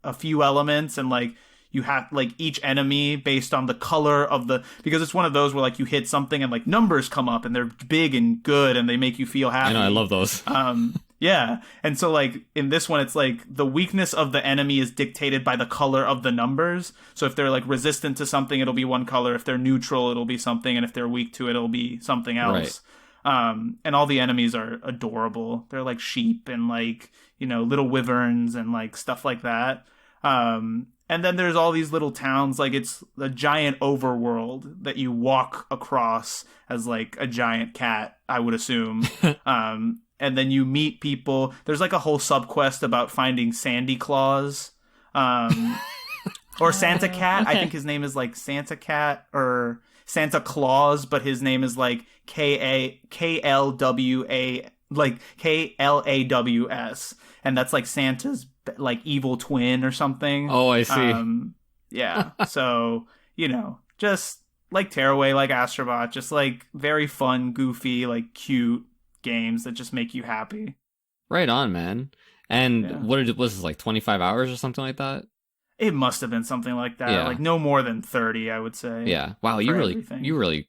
a few elements, and like you have like each enemy based on the color of because it's one of those where like you hit something and like numbers come up and they're big and good and they make you feel happy. I know, I love those. Yeah. And so like in this one, it's like the weakness of the enemy is dictated by the color of the numbers. So if they're like resistant to something, it'll be one color. If they're neutral, it'll be something. And if they're weak to it, it'll be something else. Right. And all the enemies are adorable. They're like sheep and like, little wyverns and like stuff like that. And then there's all these little towns. Like it's a giant overworld that you walk across as like a giant cat, I would assume. And then you meet people. There's like a whole subquest about finding Sandy Claus, or Santa Cat. Okay. I think his name is like Santa Cat or Santa Claus, but his name is like KLWA, like KLAWS, and that's like Santa's like evil twin or something. Oh, I see. Yeah. So just like Tearaway, like Astrobot, just like very fun, goofy, like cute games that just make you happy. Right on, man. And what was this, like 25 hours or something like that? It must have been something like that. Like no more than 30, I would say. Yeah. Wow, you really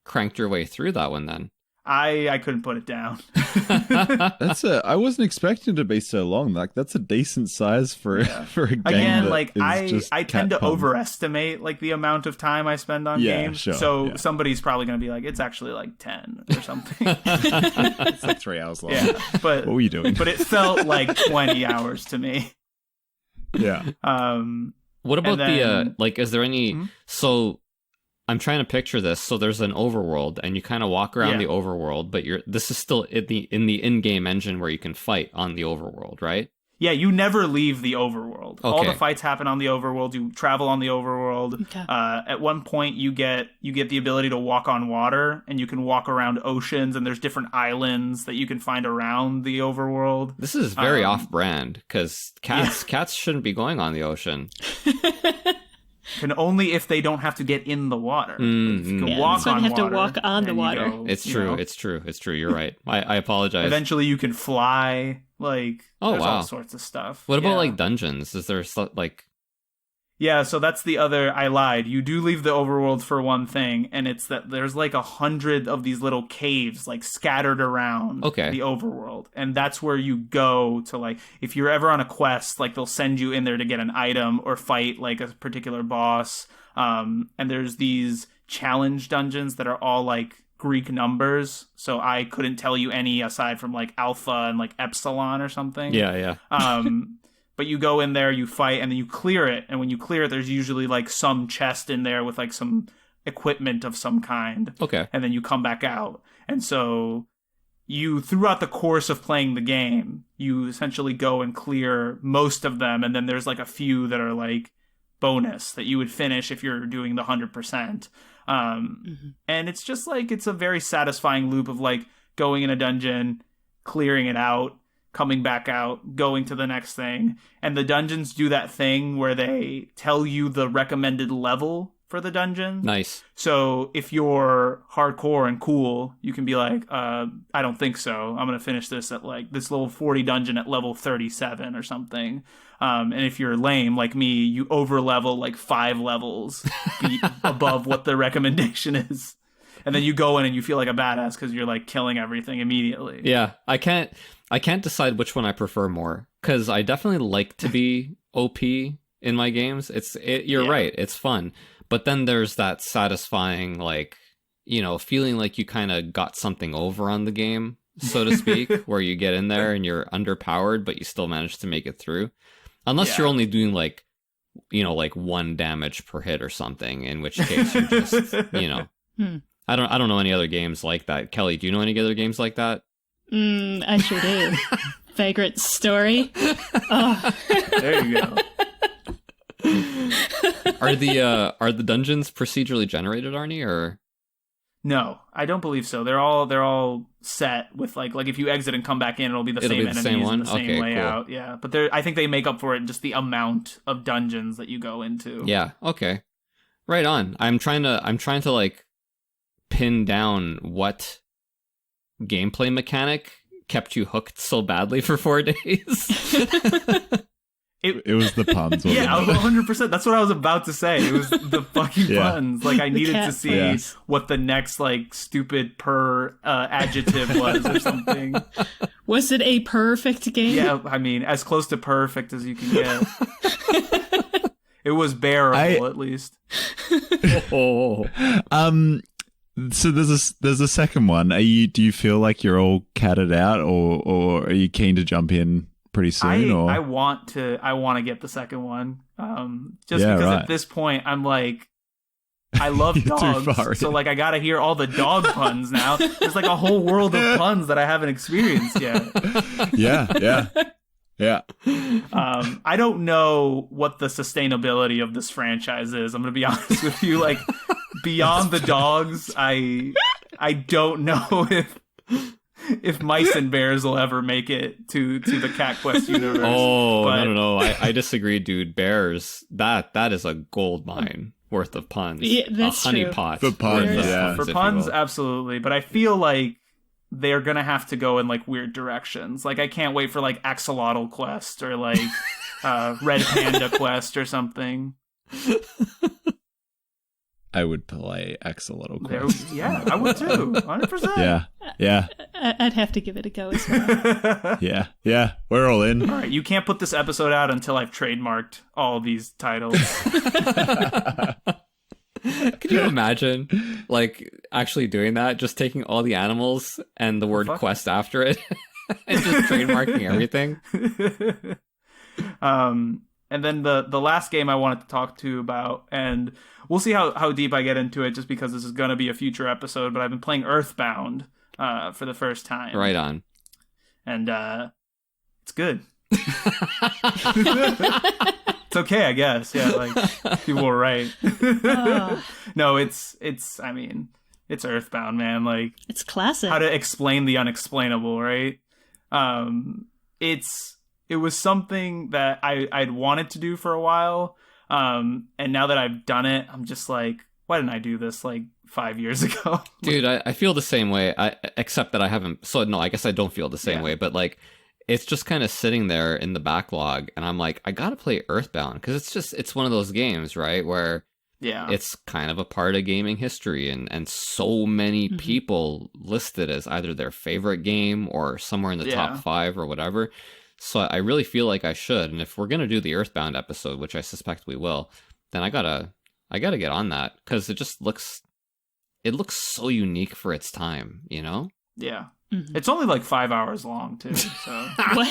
cranked your way through that one then. I couldn't put it down. I wasn't expecting it to be so long. Like that's a decent size for a game. Again, like I tend to overestimate like the amount of time I spend on games. Sure, so somebody's probably going to be like, it's actually like 10 or something. It's like 3 hours long. Yeah, but what were you doing? But it felt like 20 hours to me. Yeah. What about the like? Is there any? So I'm trying to picture this. So there's an overworld, and you kind of walk around the overworld, but this is still in the in-game engine where you can fight on the overworld, right? Yeah, you never leave the overworld. Okay. All the fights happen on the overworld. You travel on the overworld. Okay. At one point, you get the ability to walk on water, and you can walk around oceans, and there's different islands that you can find around the overworld. This is very off-brand, because cats shouldn't be going on the ocean. Can only if they don't have to get in the water. If you can walk on water. To walk on the water. It's true. It's true. You're right. I apologize. Eventually, you can fly. Like, there's all wow. sorts of stuff. What about like dungeons? Is there like? Yeah, so that's the other. I lied. You do leave the overworld for one thing, and it's that there's like 100 of these little caves like scattered around the overworld, and that's where you go to like if you're ever on a quest, like they'll send you in there to get an item or fight like a particular boss. And there's these challenge dungeons that are all like Greek numbers, so I couldn't tell you any aside from like alpha and like epsilon or something. Yeah. But you go in there, you fight, and then you clear it. And when you clear it, there's usually like some chest in there with like some equipment of some kind. Okay. And then you come back out. And so throughout the course of playing the game, you essentially go and clear most of them. And then there's like a few that are like bonus that you would finish if you're doing the 100%. And it's just like, it's a very satisfying loop of like going in a dungeon, clearing it out, coming back out, going to the next thing. And the dungeons do that thing where they tell you the recommended level for the dungeon. Nice. So if you're hardcore and cool, you can be like, I don't think so. I'm going to finish this at like this level 40 dungeon at level 37 or something. And if you're lame like me, you over level like 5 levels above what the recommendation is. And then you go in and you feel like a badass because you're like killing everything immediately. Yeah, I can't decide which one I prefer more because I definitely like to be OP in my games. You're right, it's fun, but then there's that satisfying like feeling like you kind of got something over on the game, so to speak, where you get in there and you're underpowered, but you still manage to make it through, unless you're only doing like like 1 damage per hit or something, in which case you're just I don't know any other games like that. Kelly, do you know any other games like that? I sure do. Vagrant Story. Oh. There you go. Are the dungeons procedurally generated, Arnie, or? No, I don't believe so. They're all set with like if you exit and come back in, it'll be the same enemies and the same layout. Cool. Yeah, but I think they make up for it in just the amount of dungeons that you go into. Yeah. Okay. Right on. I'm trying to like pin down what gameplay mechanic kept you hooked so badly for 4 days. It was the puns. Yeah, 100%. That's what I was about to say. It was the fucking puns. Like I needed to see what the next like stupid adjective was or something. Was it a perfect game? Yeah, I mean, as close to perfect as you can get. It was bearable, at least. Oh. So there's a second one. Do you feel like you're all catted out, or are you keen to jump in pretty soon? I want to get the second one. Because at this point I'm like, I love dogs, so like I gotta hear all the dog puns now. There's like a whole world of puns that I haven't experienced yet. Yeah. I don't know what the sustainability of this franchise is. I'm gonna be honest with you. Like beyond the dogs, I don't know if mice and bears will ever make it to the Cat Quest universe. Oh, but no. I disagree, dude. Bears, that is a gold mine worth of puns. Yeah, that's a honey true. pot. For puns, yeah. For puns, absolutely. But I feel like they're gonna have to go in like weird directions. Like I can't wait for like Axolotl Quest or like Red Panda Quest or something. I would play Axolotl Quest. Yeah, I would too. 100%. Yeah. I'd have to give it a go as well. Yeah. We're all in. All right, you can't put this episode out until I've trademarked all these titles. Could you imagine, like, actually doing that? Just taking all the animals and the word quest after it and just trademarking everything? And then the last game I wanted to talk to you about, and we'll see how deep I get into it just because this is going to be a future episode, but I've been playing Earthbound for the first time. Right on. And it's good. It's okay, I guess. Yeah, like people were right. No, it's I mean, it's Earthbound, man. Like it's classic. How to explain the unexplainable, right? It was something that I'd wanted to do for a while. And now that I've done it, I'm just like, why didn't I do this like 5 years ago? Dude, I feel the same way, except that I haven't. So, no, I guess I don't feel the same way. But like, it's just kind of sitting there in the backlog. And I'm like, I got to play Earthbound because it's one of those games, right? Where it's kind of a part of gaming history. And so many people list it as either their favorite game or somewhere in the top 5 or whatever. So I really feel like I should, and if we're gonna do the Earthbound episode, which I suspect we will, then I gotta get on that because it looks so unique for its time, you know? Yeah, It's only like 5 hours long too. So what?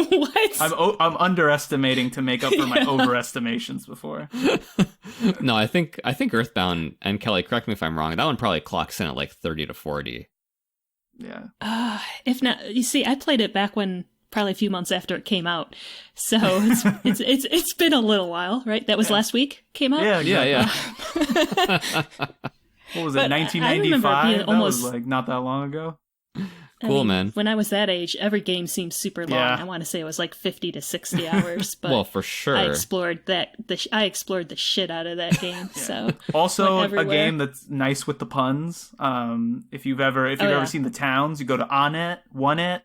What? I'm underestimating to make up for my overestimations before. No, I think Earthbound, and Kelly, correct me if I'm wrong, that one probably clocks in at like 30 to 40. Yeah. If not, you see, I played it back when probably a few months after it came out, so it's been a little while, right? That was last week came out. Yeah. What was it? 1995. That was like not that long ago. Cool, man. When I was that age, every game seemed super long. I want to say it was like 50 to 60 hours. But well, for sure. I explored the shit out of that game. So also a game that's nice with the puns. If you've ever seen the towns, you go to Onet, Onet,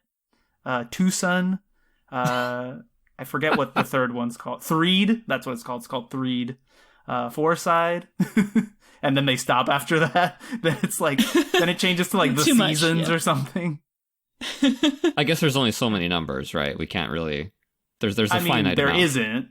Tucson. I forget what the third one's called. Threed. That's what it's called. It's called Threed. Fourside. And then they stop after that. Then it's like, then it changes to like the seasons or something. I guess there's only so many numbers, right? We can't really. There's a finite there amount. Isn't.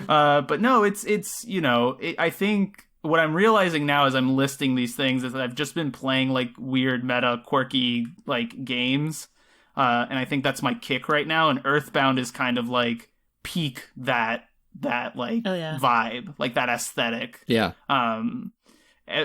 But no, it's you know, I think what I'm realizing now as I'm listing these things is that I've just been playing like weird, meta, quirky like games, and I think that's my kick right now. And Earthbound is kind of like peak that like vibe, like that aesthetic. Yeah.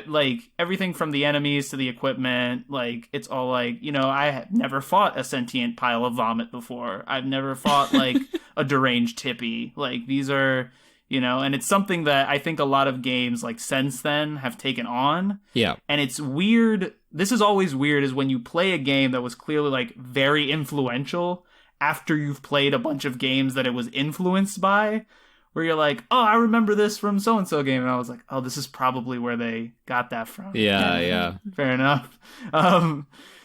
like everything from the enemies to the equipment, like it's all like, I have never fought a sentient pile of vomit before. I've never fought like a deranged hippie. Like these are, and it's something that I think a lot of games like since then have taken on. Yeah. And it's weird. This is always weird, is when you play a game that was clearly like very influential after you've played a bunch of games that it was influenced by, where you're like, oh, I remember this from so-and-so game. And I was like, oh, this is probably where they got that from. Yeah. Fair enough.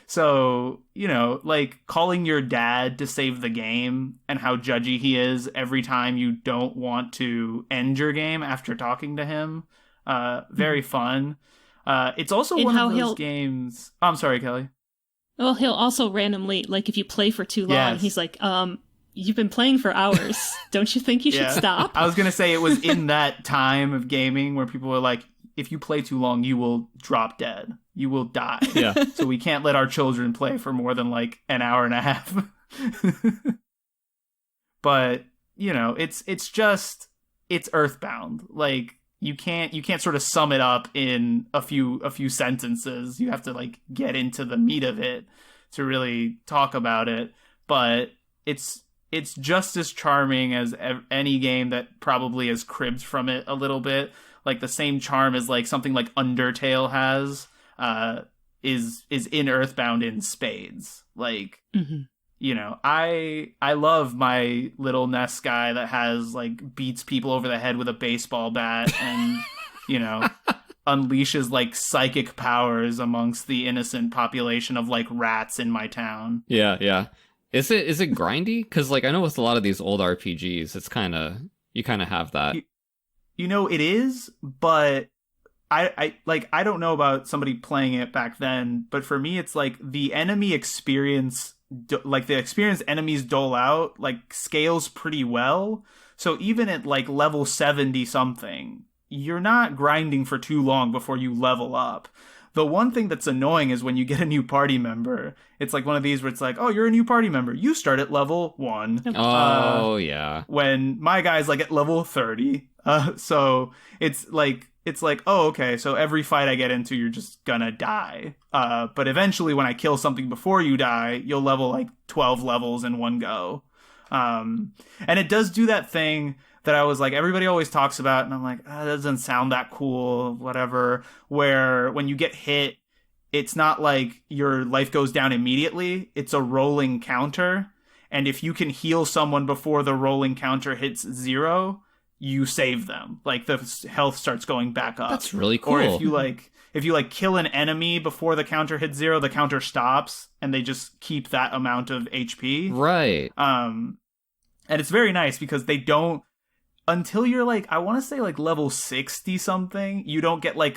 So, like calling your dad to save the game and how judgy he is every time you don't want to end your game after talking to him. Very fun. It's also one of those games. Oh, I'm sorry, Kelly. Well, he'll also randomly, like if you play for too long, he's like, you've been playing for hours. Don't you think you should stop? I was going to say it was in that time of gaming where people were like, if you play too long, you will drop dead. You will die. Yeah. So we can't let our children play for more than like an hour and a half. But, it's Earthbound. Like you can't sort of sum it up in a few sentences. You have to like get into the meat of it to really talk about it. But it's just as charming as any game that probably has cribbed from it a little bit. Like the same charm as like something like Undertale has, is in Earthbound in spades. Like, I love my little Ness guy that has like beats people over the head with a baseball bat and, unleashes like psychic powers amongst the innocent population of like rats in my town. Yeah. Is it grindy? Because like I know with a lot of these old RPGs, it's you kind of have that. It is, but I don't know about somebody playing it back then, but for me, it's like the enemy experience, like the experience enemies dole out, like scales pretty well. So even at like level 70 something, you're not grinding for too long before you level up. The one thing that's annoying is when you get a new party member, it's like one of these where it's like, oh, you're a new party member. You start at level 1. Oh, yeah. When my guy's like at level 30. So it's like, oh, okay, so every fight I get into, you're just gonna die. But eventually when I kill something before you die, you'll level like 12 levels in one go. And it does do that thing that I was like, everybody always talks about, and I'm like, that doesn't sound that cool, whatever, where when you get hit, it's not like your life goes down immediately, it's a rolling counter, and if you can heal someone before the rolling counter hits 0, you save them. Like, the health starts going back up. That's really cool. Or if you kill an enemy before the counter hits 0, the counter stops, and they just keep that amount of HP. Right. And it's very nice because they don't, until you're like, I want to say like level 60 something, you don't get like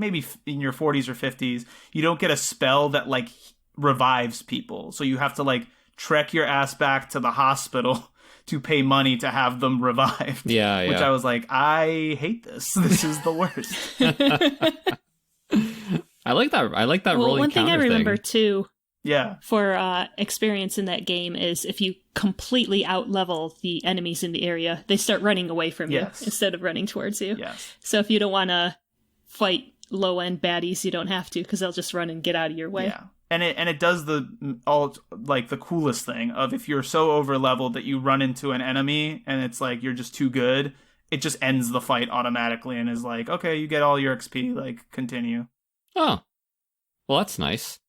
maybe in your 40s or 50s, you don't get a spell that like revives people. So you have to like trek your ass back to the hospital to pay money to have them revived. Yeah. Which I was like, I hate this. This is the worst. I like that rolling counter one thing I remember too. Yeah. For experience in that game is if you completely out-level the enemies in the area, they start running away from you instead of running towards you. Yes. So if you don't want to fight low-end baddies, you don't have to, because they'll just run and get out of your way. Yeah. And it does the coolest thing of, if you're so over-leveled that you run into an enemy and it's like you're just too good, it just ends the fight automatically and is like, okay, you get all your XP, like, continue. Oh. Well, that's nice.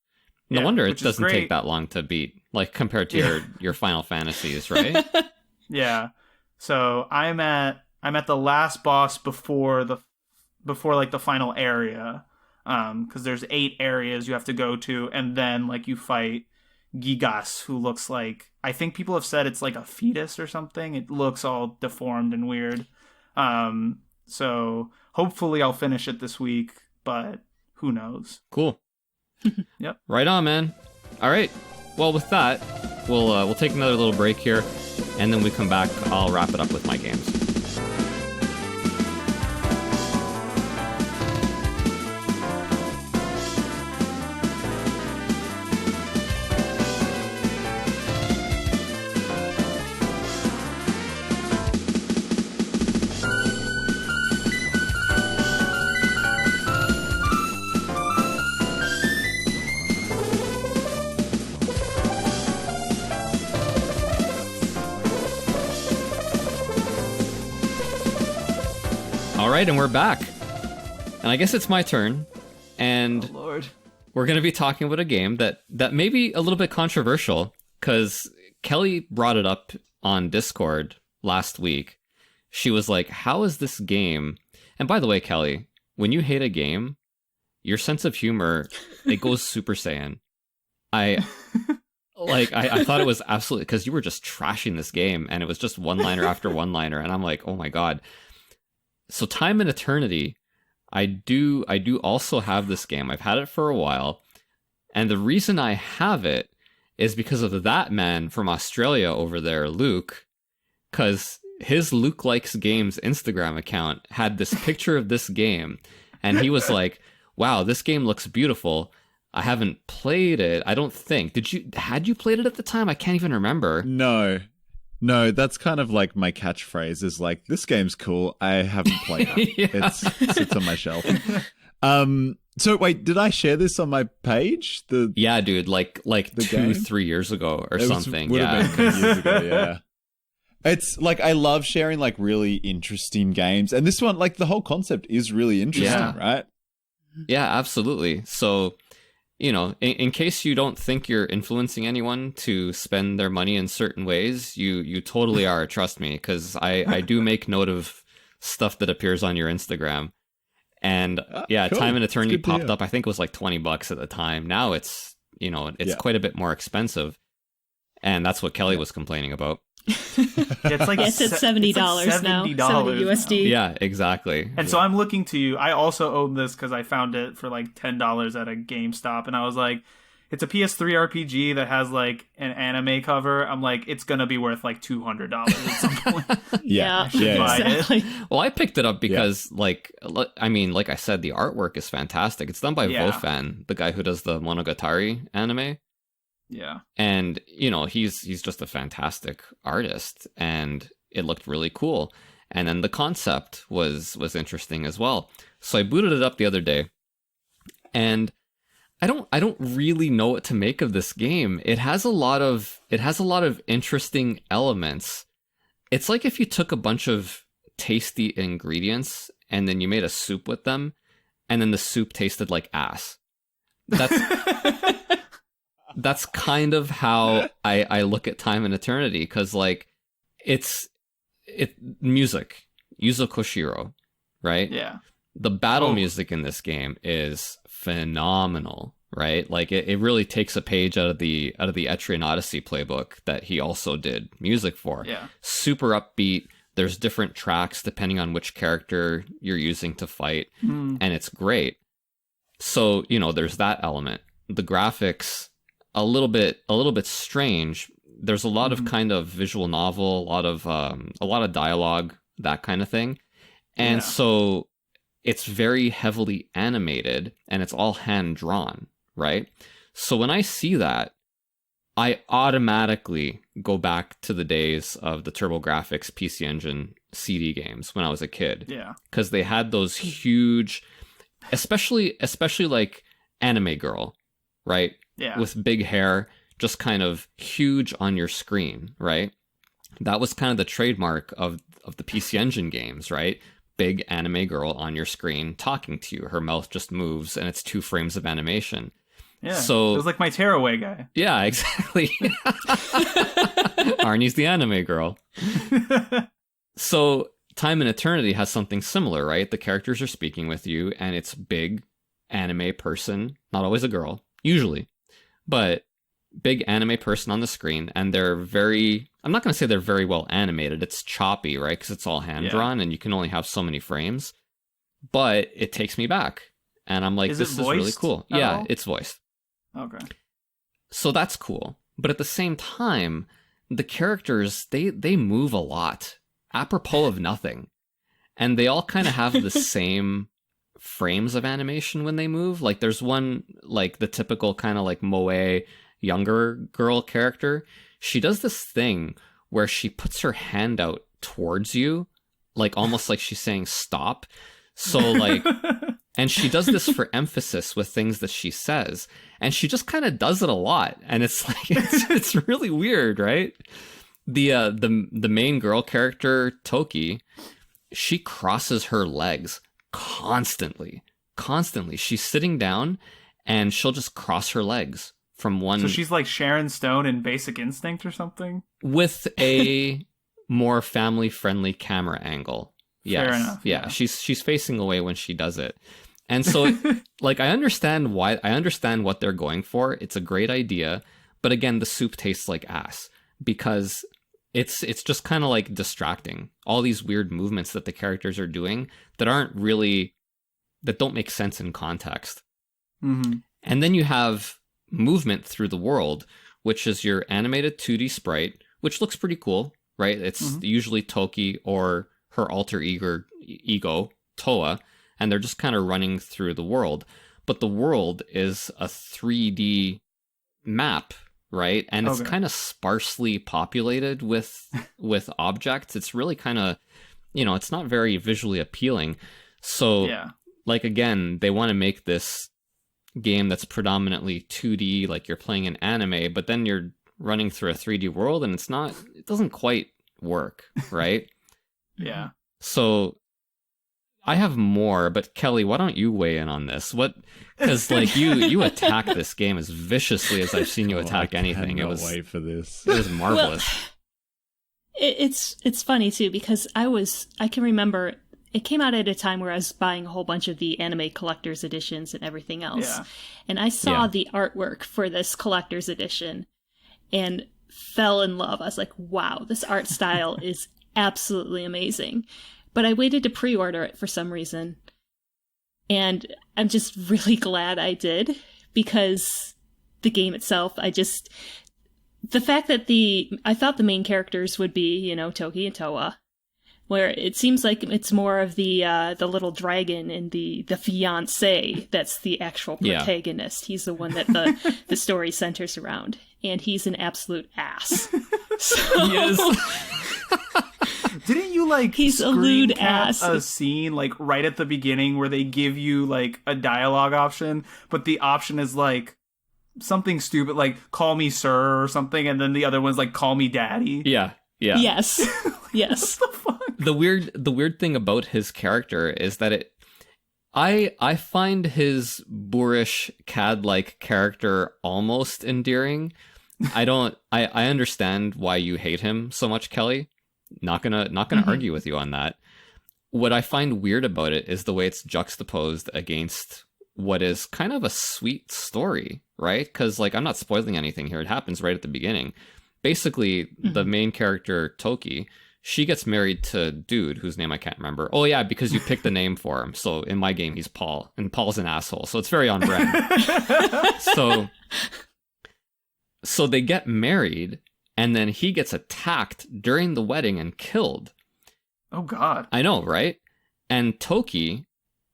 No wonder it doesn't take that long to beat, like compared to your Final Fantasies, right? Yeah. So I'm at the last boss before like the final area, because there's 8 areas you have to go to, and then like you fight Gigas, who looks like, I think people have said it's like a fetus or something. It looks all deformed and weird. So hopefully I'll finish it this week, but who knows? Cool. Yep. Right on, man. All right. Well, with that, we'll take another little break here, and then we come back. I'll wrap it up with my games. All right, and we're back. And I guess it's my turn. And Oh, Lord. we're going to be talking about a game that may be a little bit controversial, because Kelly brought it up on Discord last week. She was like, how is this game... And by the way, Kelly, when you hate a game, your sense of humor, it goes Super Saiyan. I thought it was absolutely... Because you were just trashing this game, and it was just one-liner after one-liner, and I'm like, oh my god. So Time and Eternity... I do also have this game. I've had it for a while. And the reason I have it is because of that man from Australia over there, Luke. Because his Luke Likes Games Instagram account had this picture of this game. And he was like, wow, this game looks beautiful. I haven't played it, I don't think. Had you played it at the time? I can't even remember. No, that's kind of like my catchphrase is like, this game's cool. I haven't played it. Yeah. It sits on my shelf. So wait, did I share this on my page? Yeah, dude, like the 2-3 years ago or something. Would Yeah. have been 2 years ago, yeah. It's like, I love sharing like really interesting games. And this one, like the whole concept is really interesting, right? Yeah, absolutely. So, you know, in case you don't think you're influencing anyone to spend their money in certain ways, you totally are, trust me, because I do make note of stuff that appears on your Instagram. And cool. Time and Eternity It's good to popped hear. up. I think it was like $20 at the time. Now it's, you know, it's Yeah. quite a bit more expensive. And that's what Kelly was complaining about. It's like Yes, it's $70 now. $70 USD. Yeah, exactly. And so I'm looking to you. I also own this because I found it for like $10 at a GameStop, and I was like, it's a PS3 RPG that has like an anime cover. I'm like, it's gonna be worth like $200 at some point. Yeah, buy it. exactly. Well, I picked it up because, like I said, the artwork is fantastic. It's done by Yeah. Vofan, the guy who does the Monogatari anime. Yeah. And, you know, he's just a fantastic artist, and it looked really cool. And then the concept was interesting as well. So I booted it up the other day, and I don't really know what to make of this game. It has a lot of interesting elements. It's like if you took a bunch of tasty ingredients and then you made a soup with them, and then the soup tasted like ass. That's kind of how I look at Time and Eternity, because like it's music, Yuzo Koshiro, right? Yeah. The battle music in this game is phenomenal, right? Like it really takes a page out of the Etrian Odyssey playbook that he also did music for. Yeah. Super upbeat. There's different tracks depending on which character you're using to fight, and it's great. So, you know, there's that element. The graphics, a little bit strange. There's a lot of kind of visual novel, a lot of dialogue, that kind of thing. And so it's very heavily animated, and it's all hand drawn, right? So when I see that, I automatically go back to the days of the TurboGrafx PC Engine CD games when I was a kid. Yeah. Because they had those huge, especially like Anime Girl, right? Yeah. With big hair, just kind of huge on your screen, right? That was kind of the trademark of the PC Engine games, right? Big anime girl on your screen talking to you. Her mouth just moves, and it's 2 frames of animation. Yeah. So it was like my tearaway guy. Yeah, exactly. Arnie's the anime girl. So Time and Eternity has something similar, right? The characters are speaking with you, and it's big anime person, not always a girl, usually, but big anime person on the screen, and they're very, I'm not going to say they're very well animated. It's choppy, right? Because it's all hand-drawn, and you can only have so many frames, but it takes me back. And I'm like, this is really cool. Yeah, all? it's voiced. Okay. So that's cool. But at the same time, the characters, they move a lot, apropos of nothing. And they all kind of have the same frames of animation when they move. Like there's one, like the typical kind of like moe younger girl character. She does this thing where she puts her hand out towards you, like almost like she's saying stop. So like, and she does this for emphasis with things that she says, and she just kind of does it a lot, and it's like it's really weird, right? The main girl character Toki, she crosses her legs constantly. She's sitting down and she'll just cross her legs from one. So she's like Sharon Stone in Basic Instinct or something? With a more family-friendly camera angle. Yes. Fair enough. Yeah, she's facing away when she does it. And so like I understand what they're going for. It's a great idea, but again, the soup tastes like ass because it's just kind of like distracting. All these weird movements that the characters are doing that don't make sense in context. Mm-hmm. And then you have movement through the world, which is your animated 2D sprite, which looks pretty cool, right? It's usually Toki or her alter ego, Toa, and they're just kind of running through the world. But the world is a 3D map, right? And it's kind of sparsely populated with objects. It's really kind of, it's not very visually appealing. So, like, again, they want to make this game that's predominantly 2D, like you're playing an anime, but then you're running through a 3D world and it doesn't quite work, right? Yeah. So I have more, but Kelly, why don't you weigh in on this? Because like you attack this game as viciously as I've seen you attack anything. It was wait for this. It was marvelous. Well, it's funny too because I can remember it came out at a time where I was buying a whole bunch of the anime collector's editions and everything else. Yeah. And I saw the artwork for this collector's edition and fell in love. I was like, wow, this art style is absolutely amazing. But I waited to pre-order it for some reason. And I'm just really glad I did because the game itself, the fact that I thought the main characters would be, Toki and Toa, where it seems like it's more of the little dragon and the fiancé that's the actual protagonist. Yeah. He's the one that the story centers around, and he's an absolute ass. So, he is. Didn't you he's a lewd ass. A scene like right at the beginning where they give you like a dialogue option, but the option is like something stupid like "call me sir" or something, and then the other one's like "call me daddy." Yeah. Yeah. Yes. Yes. What the fuck? The weird thing about his character is that I find his boorish cad-like character almost endearing. I understand why you hate him so much, Kelly. Not gonna argue with you on that. What I find weird about it is the way it's juxtaposed against what is kind of a sweet story, right? Because like I'm not spoiling anything here. It happens right at the beginning. Basically, the main character, Toki, she gets married to dude whose name I can't remember. Oh, yeah, because you picked the name for him. So in my game, he's Paul, and Paul's an asshole. So it's very on brand. So they get married, and then he gets attacked during the wedding and killed. Oh, God. I know, right? And Toki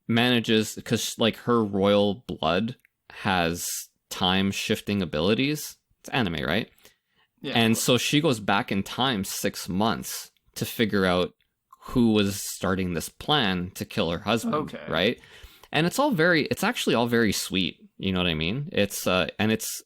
manages, because like her royal blood has time-shifting abilities. It's anime, right? Yeah, and so she goes back in time 6 months to figure out who was starting this plan to kill her husband, right? And it's actually all very sweet, you know what I mean? It's and it's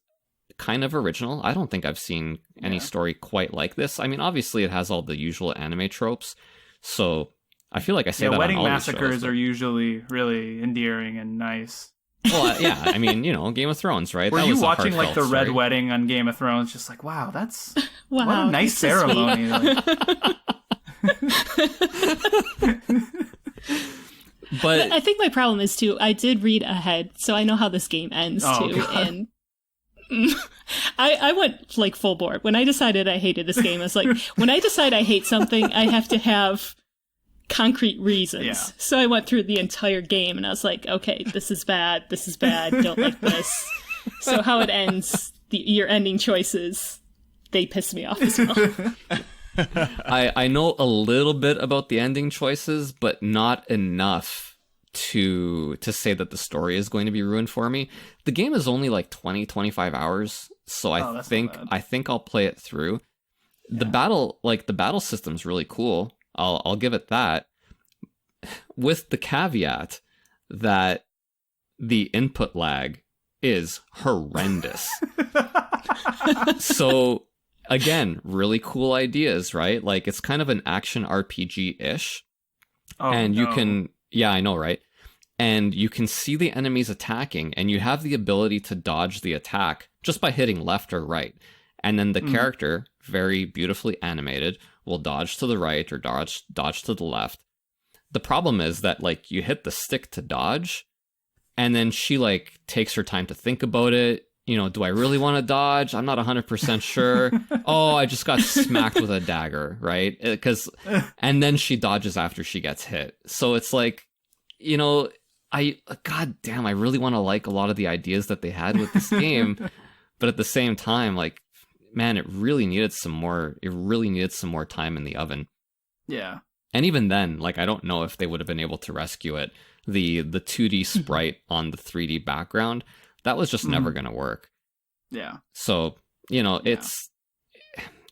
kind of original. I don't think I've seen any story quite like this. I mean, obviously it has all the usual anime tropes, so I feel like I say that wedding on all massacres these shows, are usually really endearing and nice. Well, yeah, I mean, Game of Thrones, right? Were you watching like the Red Wedding on Game of Thrones? Just like, wow, that's what a nice ceremony. But I think my problem is too. I did read ahead, so I know how this game ends too, God. And I went like full board when I decided I hated this game. I was like, when I decide I hate something, I have to have concrete reasons. Yeah. So I went through the entire game and I was like, okay, this is bad, don't like this. So how it ends, your ending choices, they piss me off as well. I know a little bit about the ending choices, but not enough to say that the story is going to be ruined for me. The game is only like 20-25 hours, so I think I'll play it through. Yeah. The battle system's really cool. I'll give it that, with the caveat that the input lag is horrendous. So again, really cool ideas, right? Like it's kind of an action RPG-ish, Oh, and you no. can, yeah, I know, right? And you can see the enemies attacking, and you have the ability to dodge the attack just by hitting left or right. And then the character, very beautifully animated, will dodge to the right or dodge to the left. The problem is that, like, you hit the stick to dodge, and then she, like, takes her time to think about it. You know, do I really want to dodge? I'm not 100% sure. Oh, I just got smacked with a dagger, right? And then she dodges after she gets hit. So it's like, you know, God damn, I really want to like a lot of the ideas that they had with this game, but at the same time, like, man, it really needed some more time in the oven. Yeah. And even then, like, I don't know if they would have been able to rescue it. The 2D sprite on the 3D background, that was just never going to work. Yeah. So, you know, it's,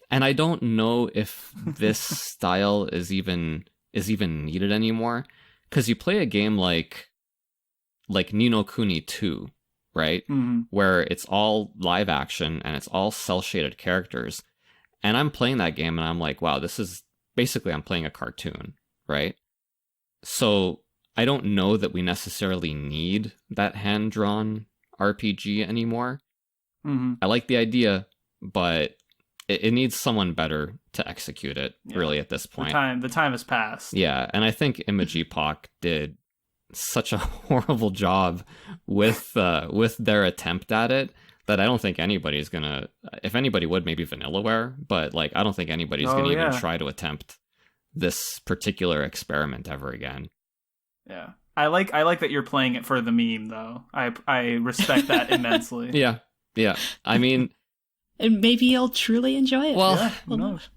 and I don't know if this style is even needed anymore, because you play a game like Ni no Kuni 2, right? Where it's all live action and it's all cel-shaded characters. And I'm playing that game and I'm like, wow, this is basically, I'm playing a cartoon, right? So I don't know that we necessarily need that hand-drawn RPG anymore. I like the idea, but it needs someone better to execute it, really, at this point. The time has passed. Yeah, and I think Image Epoch did such a horrible job with their attempt at it that I don't think anybody's gonna, if anybody would, maybe Vanillaware, but like I don't think anybody's gonna even try to attempt this particular experiment ever again. Yeah. I like that you're playing it for the meme though. I respect that immensely. Yeah. Yeah. I mean, and maybe you'll truly enjoy it. Well, who knows?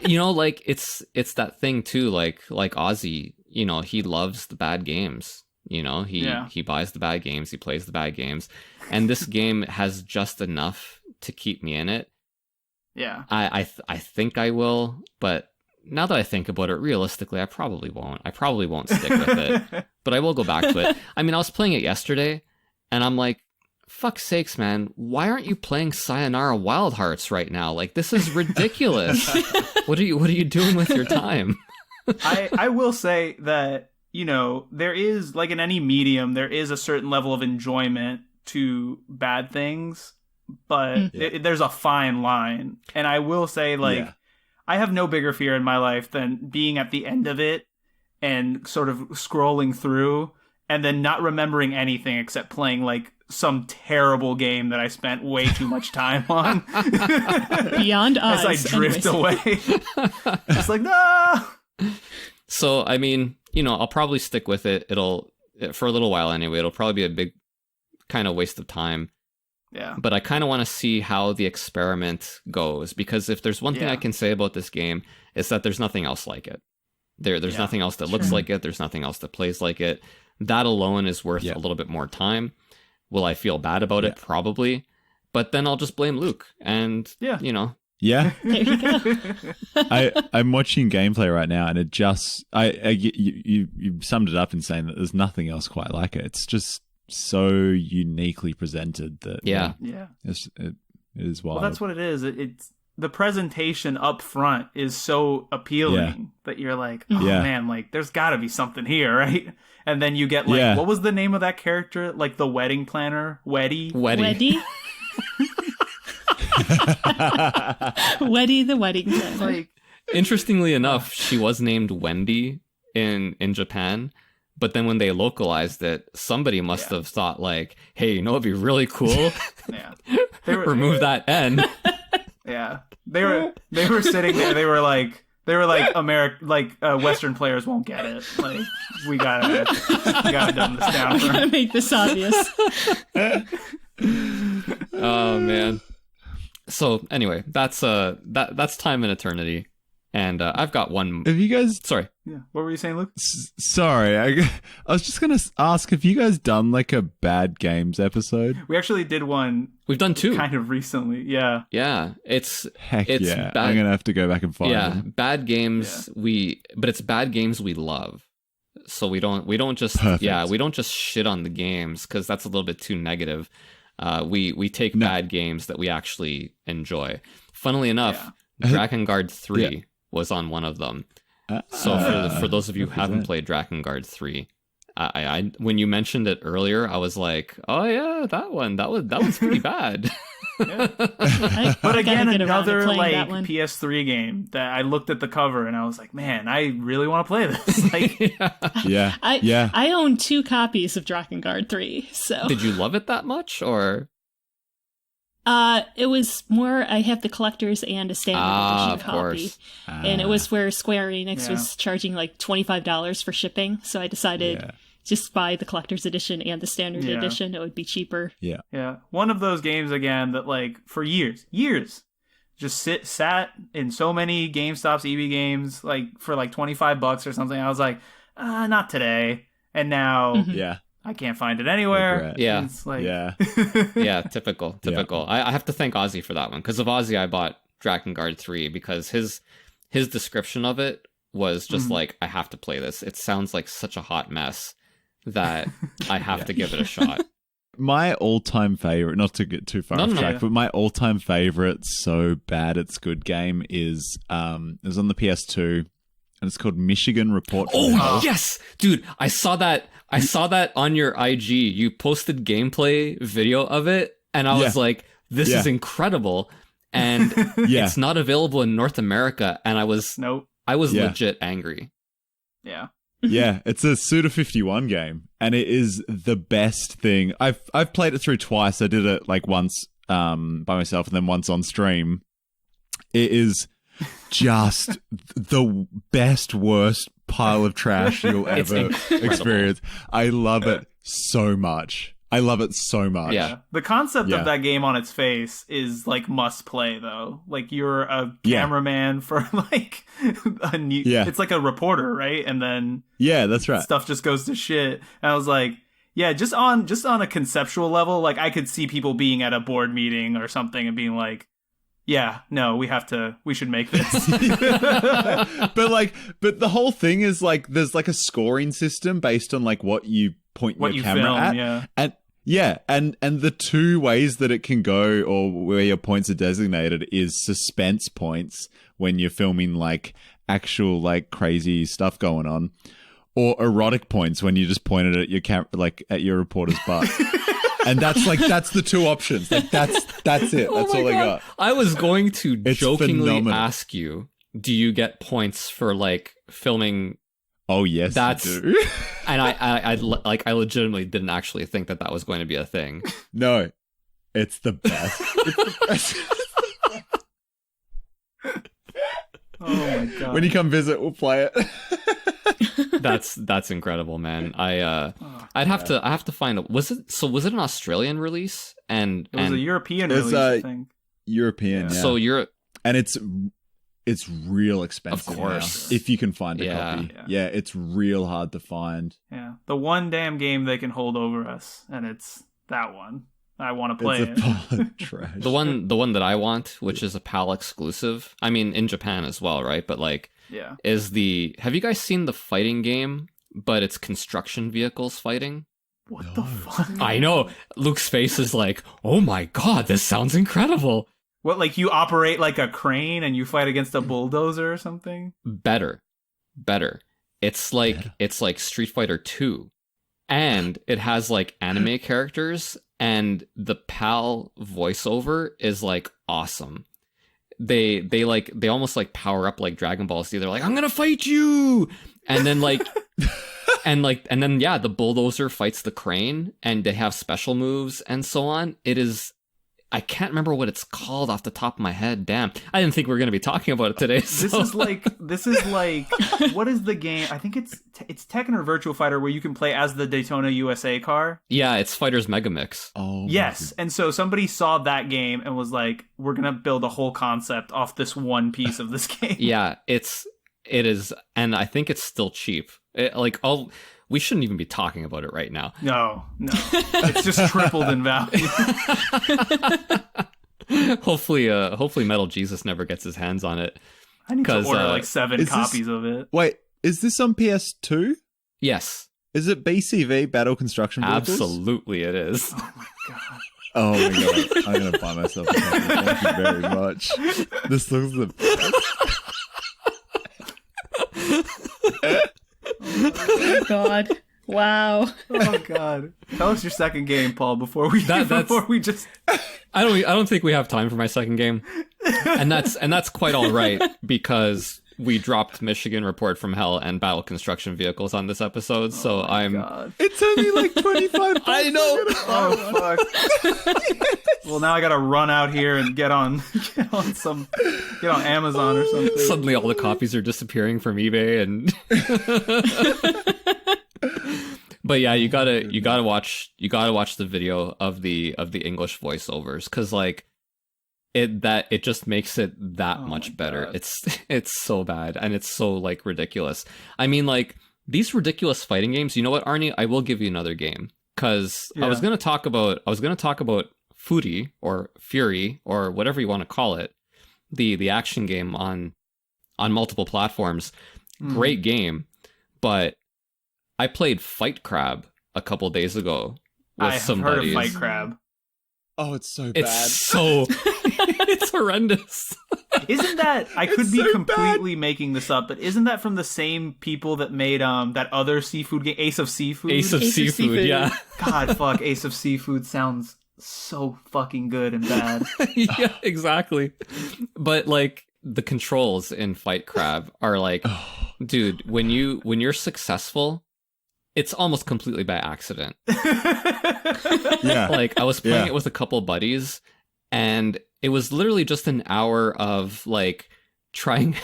You know, like it's that thing too, like Ozzy, you know, he loves the bad games. You know, he buys the bad games, he plays the bad games, and this game has just enough to keep me in it. Yeah. I think I will, but now that I think about it, realistically, I probably won't. I probably won't stick with it, but I will go back to it. I mean, I was playing it yesterday, and I'm like, fuck's sakes, man, why aren't you playing Sayonara Wild Hearts right now? Like, this is ridiculous. What are you doing with your time? I will say that, you know, there is, like in any medium, there is a certain level of enjoyment to bad things, but there's a fine line. And I will say, like, I have no bigger fear in my life than being at the end of it and sort of scrolling through and then not remembering anything except playing, like, some terrible game that I spent way too much time on. Beyond odds. As I drift away. It's like, no! So, I mean, you know, I'll probably stick with it. For a little while anyway, it'll probably be a big kind of waste of time. Yeah. But I kind of want to see how the experiment goes, because if there's one thing I can say about this game, it's that there's nothing else like it. There's nothing else that looks like it. There's nothing else that plays like it. That alone is worth a little bit more time. Will I feel bad about it? Probably. But then I'll just blame Luke. And, you know. Yeah. There you go. I'm watching gameplay right now, and it just... You summed it up in saying that there's nothing else quite like it. It's just so uniquely presented that... Yeah. It is wild. Well, that's what it is. It's the presentation up front is so appealing that you're like, oh man, like there's got to be something here, right? And then you get like, what was the name of that character? Like the wedding planner, Weddy. Weddy the wedding planner. Like, interestingly enough, she was named Wendy in Japan. But then when they localized it, somebody must have thought like, hey, you know what'd be really cool? Remove that N. Yeah. They were sitting there, they were like Western players won't get it. Like, we gotta dumb this down. We gotta make this obvious. Oh man. So anyway, that's Time and Eternity. And I've got one. Have you guys... Sorry. Yeah. What were you saying, Luke? Sorry. I was just going to ask, have you guys done like a bad games episode? We actually did one. We've done two. Kind of recently. Yeah. Yeah. It's bad. I'm going to have to go back and find them. Bad games but it's bad games we love. So we don't just we don't just shit on the games because that's a little bit too negative. We take bad games that we actually enjoy. Funnily enough, Drakengard 3 was on one of them. So for those of you who haven't played Drakengard 3, I when you mentioned it earlier, I was like, oh yeah, that one's pretty bad. Yeah. But again, another like PS3 game that I looked at the cover and I was like, man, I really want to play this. Like, I own 2 copies of Drakengard 3. So did you love it that much, or? It was more, I have the collector's and a standard edition copy. And it was where Square Enix was charging like $25 for shipping. So I decided just buy the collector's edition and the standard edition. It would be cheaper. Yeah. Yeah. One of those games, again, that like for years, just sat in so many GameStops, EB games, like for like $25 or something. I was like, not today. And now... Yeah. I can't find it anywhere. Regret. Yeah. It's like... Yeah, typical. Yeah. I have to thank Ozzy for that one. Because of Ozzy, I bought Drakengard 3 because his description of it was just like, I have to play this. It sounds like such a hot mess that I have to give it a shot. My all-time favorite, not to get too far off track, but my all-time favorite, so bad it's good game is it was on the PS2, and it's called Michigan Report. Oh yes, dude! I saw that on your IG. You posted gameplay video of it, and I was like, "This is incredible!" And it's not available in North America, and I was legit angry. Yeah. Yeah, it's a Suda51 game, and it is the best thing. I've played it through twice. I did it like once by myself and then once on stream. It is just the best, worst pile of trash you'll ever experience. I love it so much. Yeah. The concept of that game on its face is like must play though. Like you're a cameraman for like a new it's like a reporter, right? And then that's right. Stuff just goes to shit. And I was like, just on a conceptual level, like I could see people being at a board meeting or something and being like, we should make this. but the whole thing is like there's like a scoring system based on like what you point your camera at. And the 2 ways that it can go, or where your points are designated, is suspense points when you're filming like actual like crazy stuff going on, or erotic points when you just point it at your like at your reporter's butt. And that's the 2 options. Like that's it. That's all I got. I was going to jokingly ask you, do you get points for like filming? Oh yes, that's you do. And I legitimately didn't actually think that was going to be a thing. No, it's the best. Oh my god! When you come visit, we'll play it. That's incredible, man. I'd have to find it. Was it an Australian release? And it was a European release, I think. European, yeah. So and it's real expensive, of course, now, if you can find a copy. Yeah, it's real hard to find. Yeah, the one damn game they can hold over us, and it's that one. I want to play it. Trash. The one that I want, which is a PAL exclusive. I mean, in Japan as well, right? But like, is have you guys seen the fighting game? But it's construction vehicles fighting. What the fuck? I know. Luke's face is like, oh my god, this sounds incredible. What, like you operate like a crane and you fight against a bulldozer or something? Better. It's like Street Fighter 2. And it has like anime characters, and the PAL voiceover is like awesome. They almost like power up like Dragon Ball Z. They're like, I'm gonna fight you, and then like and then the bulldozer fights the crane, and they have special moves and so on. It is, I can't remember what it's called off the top of my head. Damn, I didn't think we were going to be talking about it today. So. This is like, what is the game? I think it's Tekken or Virtual Fighter where you can play as the Daytona USA car. Yeah, it's Fighters Megamix. Oh, yes, and so somebody saw that game and was like, "We're gonna build a whole concept off this one piece of this game." Yeah, it is, and I think it's still cheap. We shouldn't even be talking about it right now. No. It's just tripled in value. Hopefully Metal Jesus never gets his hands on it. I need to order like 7 copies of it. Wait, is this on PS2? Yes. Is it BCV, Battle Construction Vehicles? Absolutely it is. Oh my god. Oh my god. I'm going to buy myself a copy. Thank you very much. This looks the best. God. Wow. Oh God. Tell us your second game, Paul, before we just I don't think we have time for my second game. And that's quite all right, because we dropped Michigan Report from Hell and Battle Construction Vehicles on this episode, so God. It's only like 25 I know. Oh fuck. Well, now I gotta run out here and get on Amazon or something. Suddenly all the copies are disappearing from eBay and But yeah, you gotta watch the video of the English voiceovers, because like it just makes it that much better. God. It's so bad, and it's so like ridiculous. I mean, like, these ridiculous fighting games. You know what, Arnie? I will give you another game, because I was gonna talk about Fury or Fury or whatever you want to call it, the action game on multiple platforms. Great game, but I played Fight Crab a couple days ago with some buddies. Heard of Fight Crab. Oh, it's so bad. It's horrendous. Isn't that, I could be completely making this up, but isn't that from the same people that made that other seafood game, Ace of Seafood? Ace of Seafood, yeah. God, fuck, Ace of Seafood sounds so fucking good and bad. Yeah, exactly. But like, the controls in Fight Crab are like, dude, when you're successful, it's almost completely by accident. Yeah. Like, I was playing it with a couple buddies, and it was literally just an hour of like trying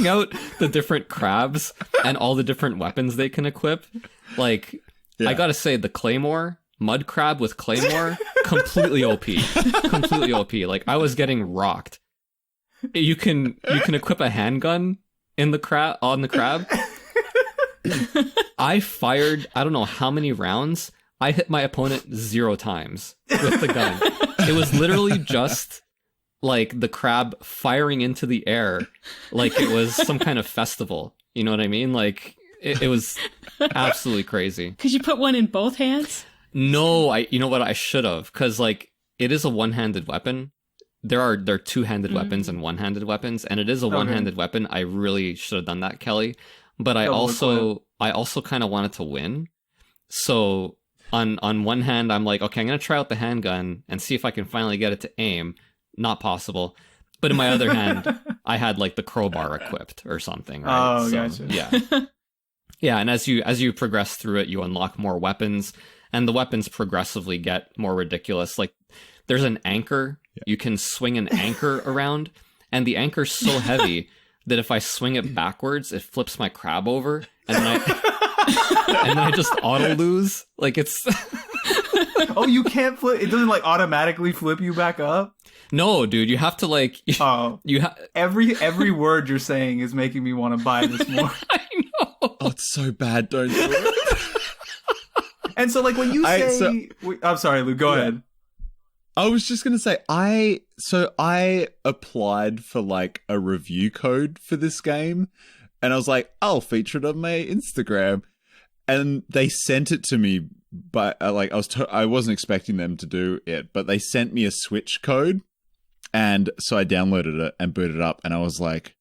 out the different crabs and all the different weapons they can equip. Like, I gotta say, the Claymore, mud crab with Claymore, completely OP. Completely OP. Like, I was getting rocked. You can equip a handgun on the crab. I fired, I don't know how many rounds. I hit my opponent 0 times with the gun. It was literally just like the crab firing into the air like it was some kind of festival. You know what I mean? Like, it was absolutely crazy. Could you put one in both hands? No, you know what? I should have, because like, it is a one-handed weapon. There are two-handed weapons and one-handed weapons, and it is a one-handed weapon. I really should have done that, Kelly. But I also kind of wanted to win. So on one hand, I'm like, okay, I'm going to try out the handgun and see if I can finally get it to aim. Not possible. But in my other hand, I had like the crowbar equipped or something, right? Oh, gotcha. Yeah. Yeah, and as you progress through it, you unlock more weapons, and the weapons progressively get more ridiculous. Like, there's an anchor. You can swing an anchor around, and the anchor's so heavy that if I swing it backwards, it flips my crab over, and then I just auto lose. Like, it's Oh, you can't flip. It doesn't like automatically flip you back up. No, dude, you have to like. Every word you're saying is making me want to buy this more. I know. Oh, it's so bad. Don't do it. And so, like, when you say, I'm sorry, Lou. Go ahead. I was just going to say, I applied for like a review code for this game, and I was like, I'll feature it on my Instagram, and they sent it to me, but I wasn't expecting them to do it, but they sent me a Switch code, and so I downloaded it and booted it up, and I was like,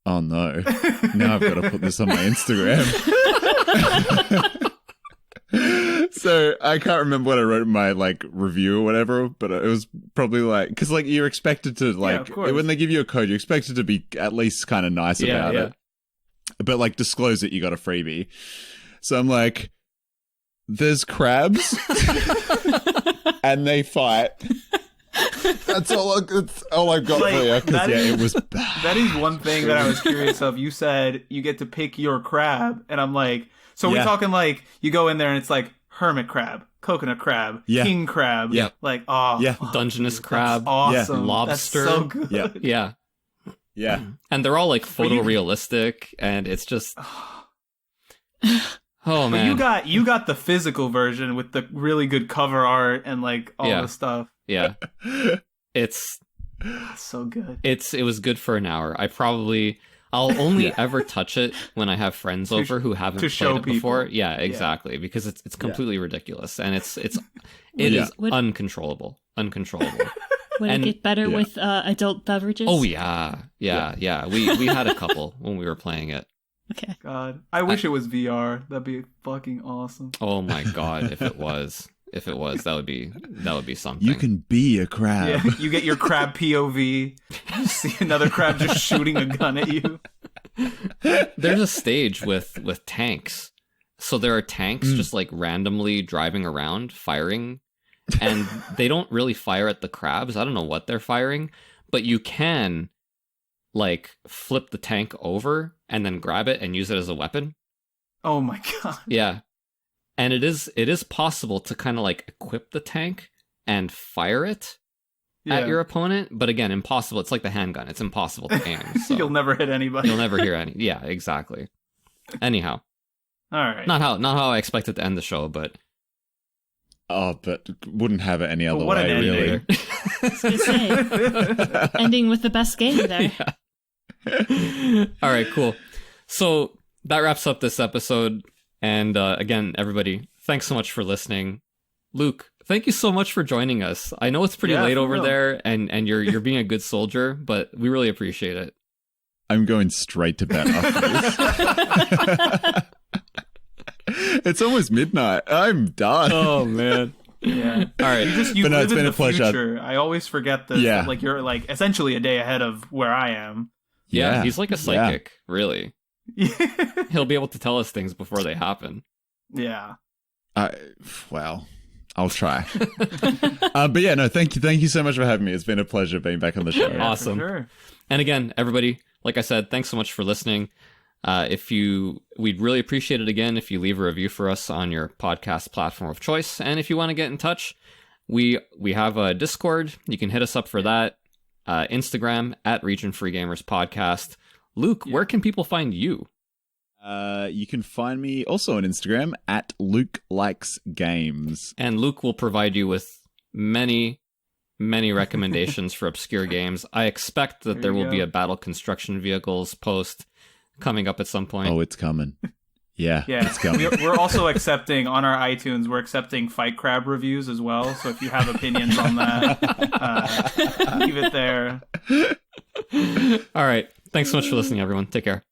oh no, now I've got to put this on my Instagram. So I can't remember what I wrote in my like review or whatever, but it was probably like, because like you're expected to like when they give you a code, you're expected to be at least kind of nice about it, but like disclose that you got a freebie. So I'm like, there's crabs and they fight. That's all I've got Like, for you. Because it was bad. That is one thing that I was curious of. You said you get to pick your crab, and I'm like, so we're talking like you go in there and it's like hermit crab, coconut crab, king crab, like Dungeness crab, awesome, lobster, that's so good. Yeah, and they're all like photorealistic, and it's just oh man, but you got the physical version with the really good cover art and like all the stuff. Yeah, it's so good. It was good for an hour. I'll only ever touch it when I have friends over who haven't played it before. Yeah, exactly, because it's completely ridiculous, and it is uncontrollable. Would it get better with adult beverages? Oh yeah. We had a couple when we were playing it. Okay. God, I wish it was VR. That'd be fucking awesome. Oh my god, if it was, that would be something. You can be a crab. Yeah, you get your crab POV. You see another crab just shooting a gun at you. There's a stage with tanks. So there are tanks just like randomly driving around firing, and they don't really fire at the crabs. I don't know what they're firing, but you can like flip the tank over and then grab it and use it as a weapon. Oh my god. Yeah. And it is possible to kind of like equip the tank and fire it at your opponent, but again, impossible. It's like the handgun. It's impossible to aim. So You'll never hit anybody. you'll never hear any. Yeah, exactly. Anyhow, All right. not how I expected to end the show, but Oh, but wouldn't have it any other what an way, ending. really. I was gonna say, ending with the best game there. All right, cool. So that wraps up this episode. And again, everybody, thanks so much for listening. Luke, thank you so much for joining us. I know it's pretty late for over real. there, and you're being a good soldier, but we really appreciate it. I'm going straight to bed after this. It's almost midnight. I'm done. Oh man. Yeah. All right. You But no, live it's in been the a pleasure. future. I always forget this. Yeah. That, like you're like essentially a day ahead of where I am. Yeah, he's like a psychic, really. He'll be able to tell us things before they happen. Yeah. Well, I'll try. But yeah, no, thank you so much for having me. It's been a pleasure being back on the show. Yeah, Awesome. For sure. And again, everybody, like I said, thanks so much for listening. We'd really appreciate it again if you leave a review for us on your podcast platform of choice. And if you want to get in touch, we have a Discord. You can hit us up for that. Instagram at Region Free Gamers Podcast. Luke, where can people find you? You can find me also on Instagram at Luke Likes Games. And Luke will provide you with many recommendations for obscure games. I expect that there will be a Battle Construction Vehicles post coming up at some point. Oh, it's coming. Yeah, Yeah, it's coming. we're also accepting on our iTunes. We're accepting Fight Crab reviews as well. So if you have opinions on that, leave it there. All right. Thanks so much for listening, everyone. Take care.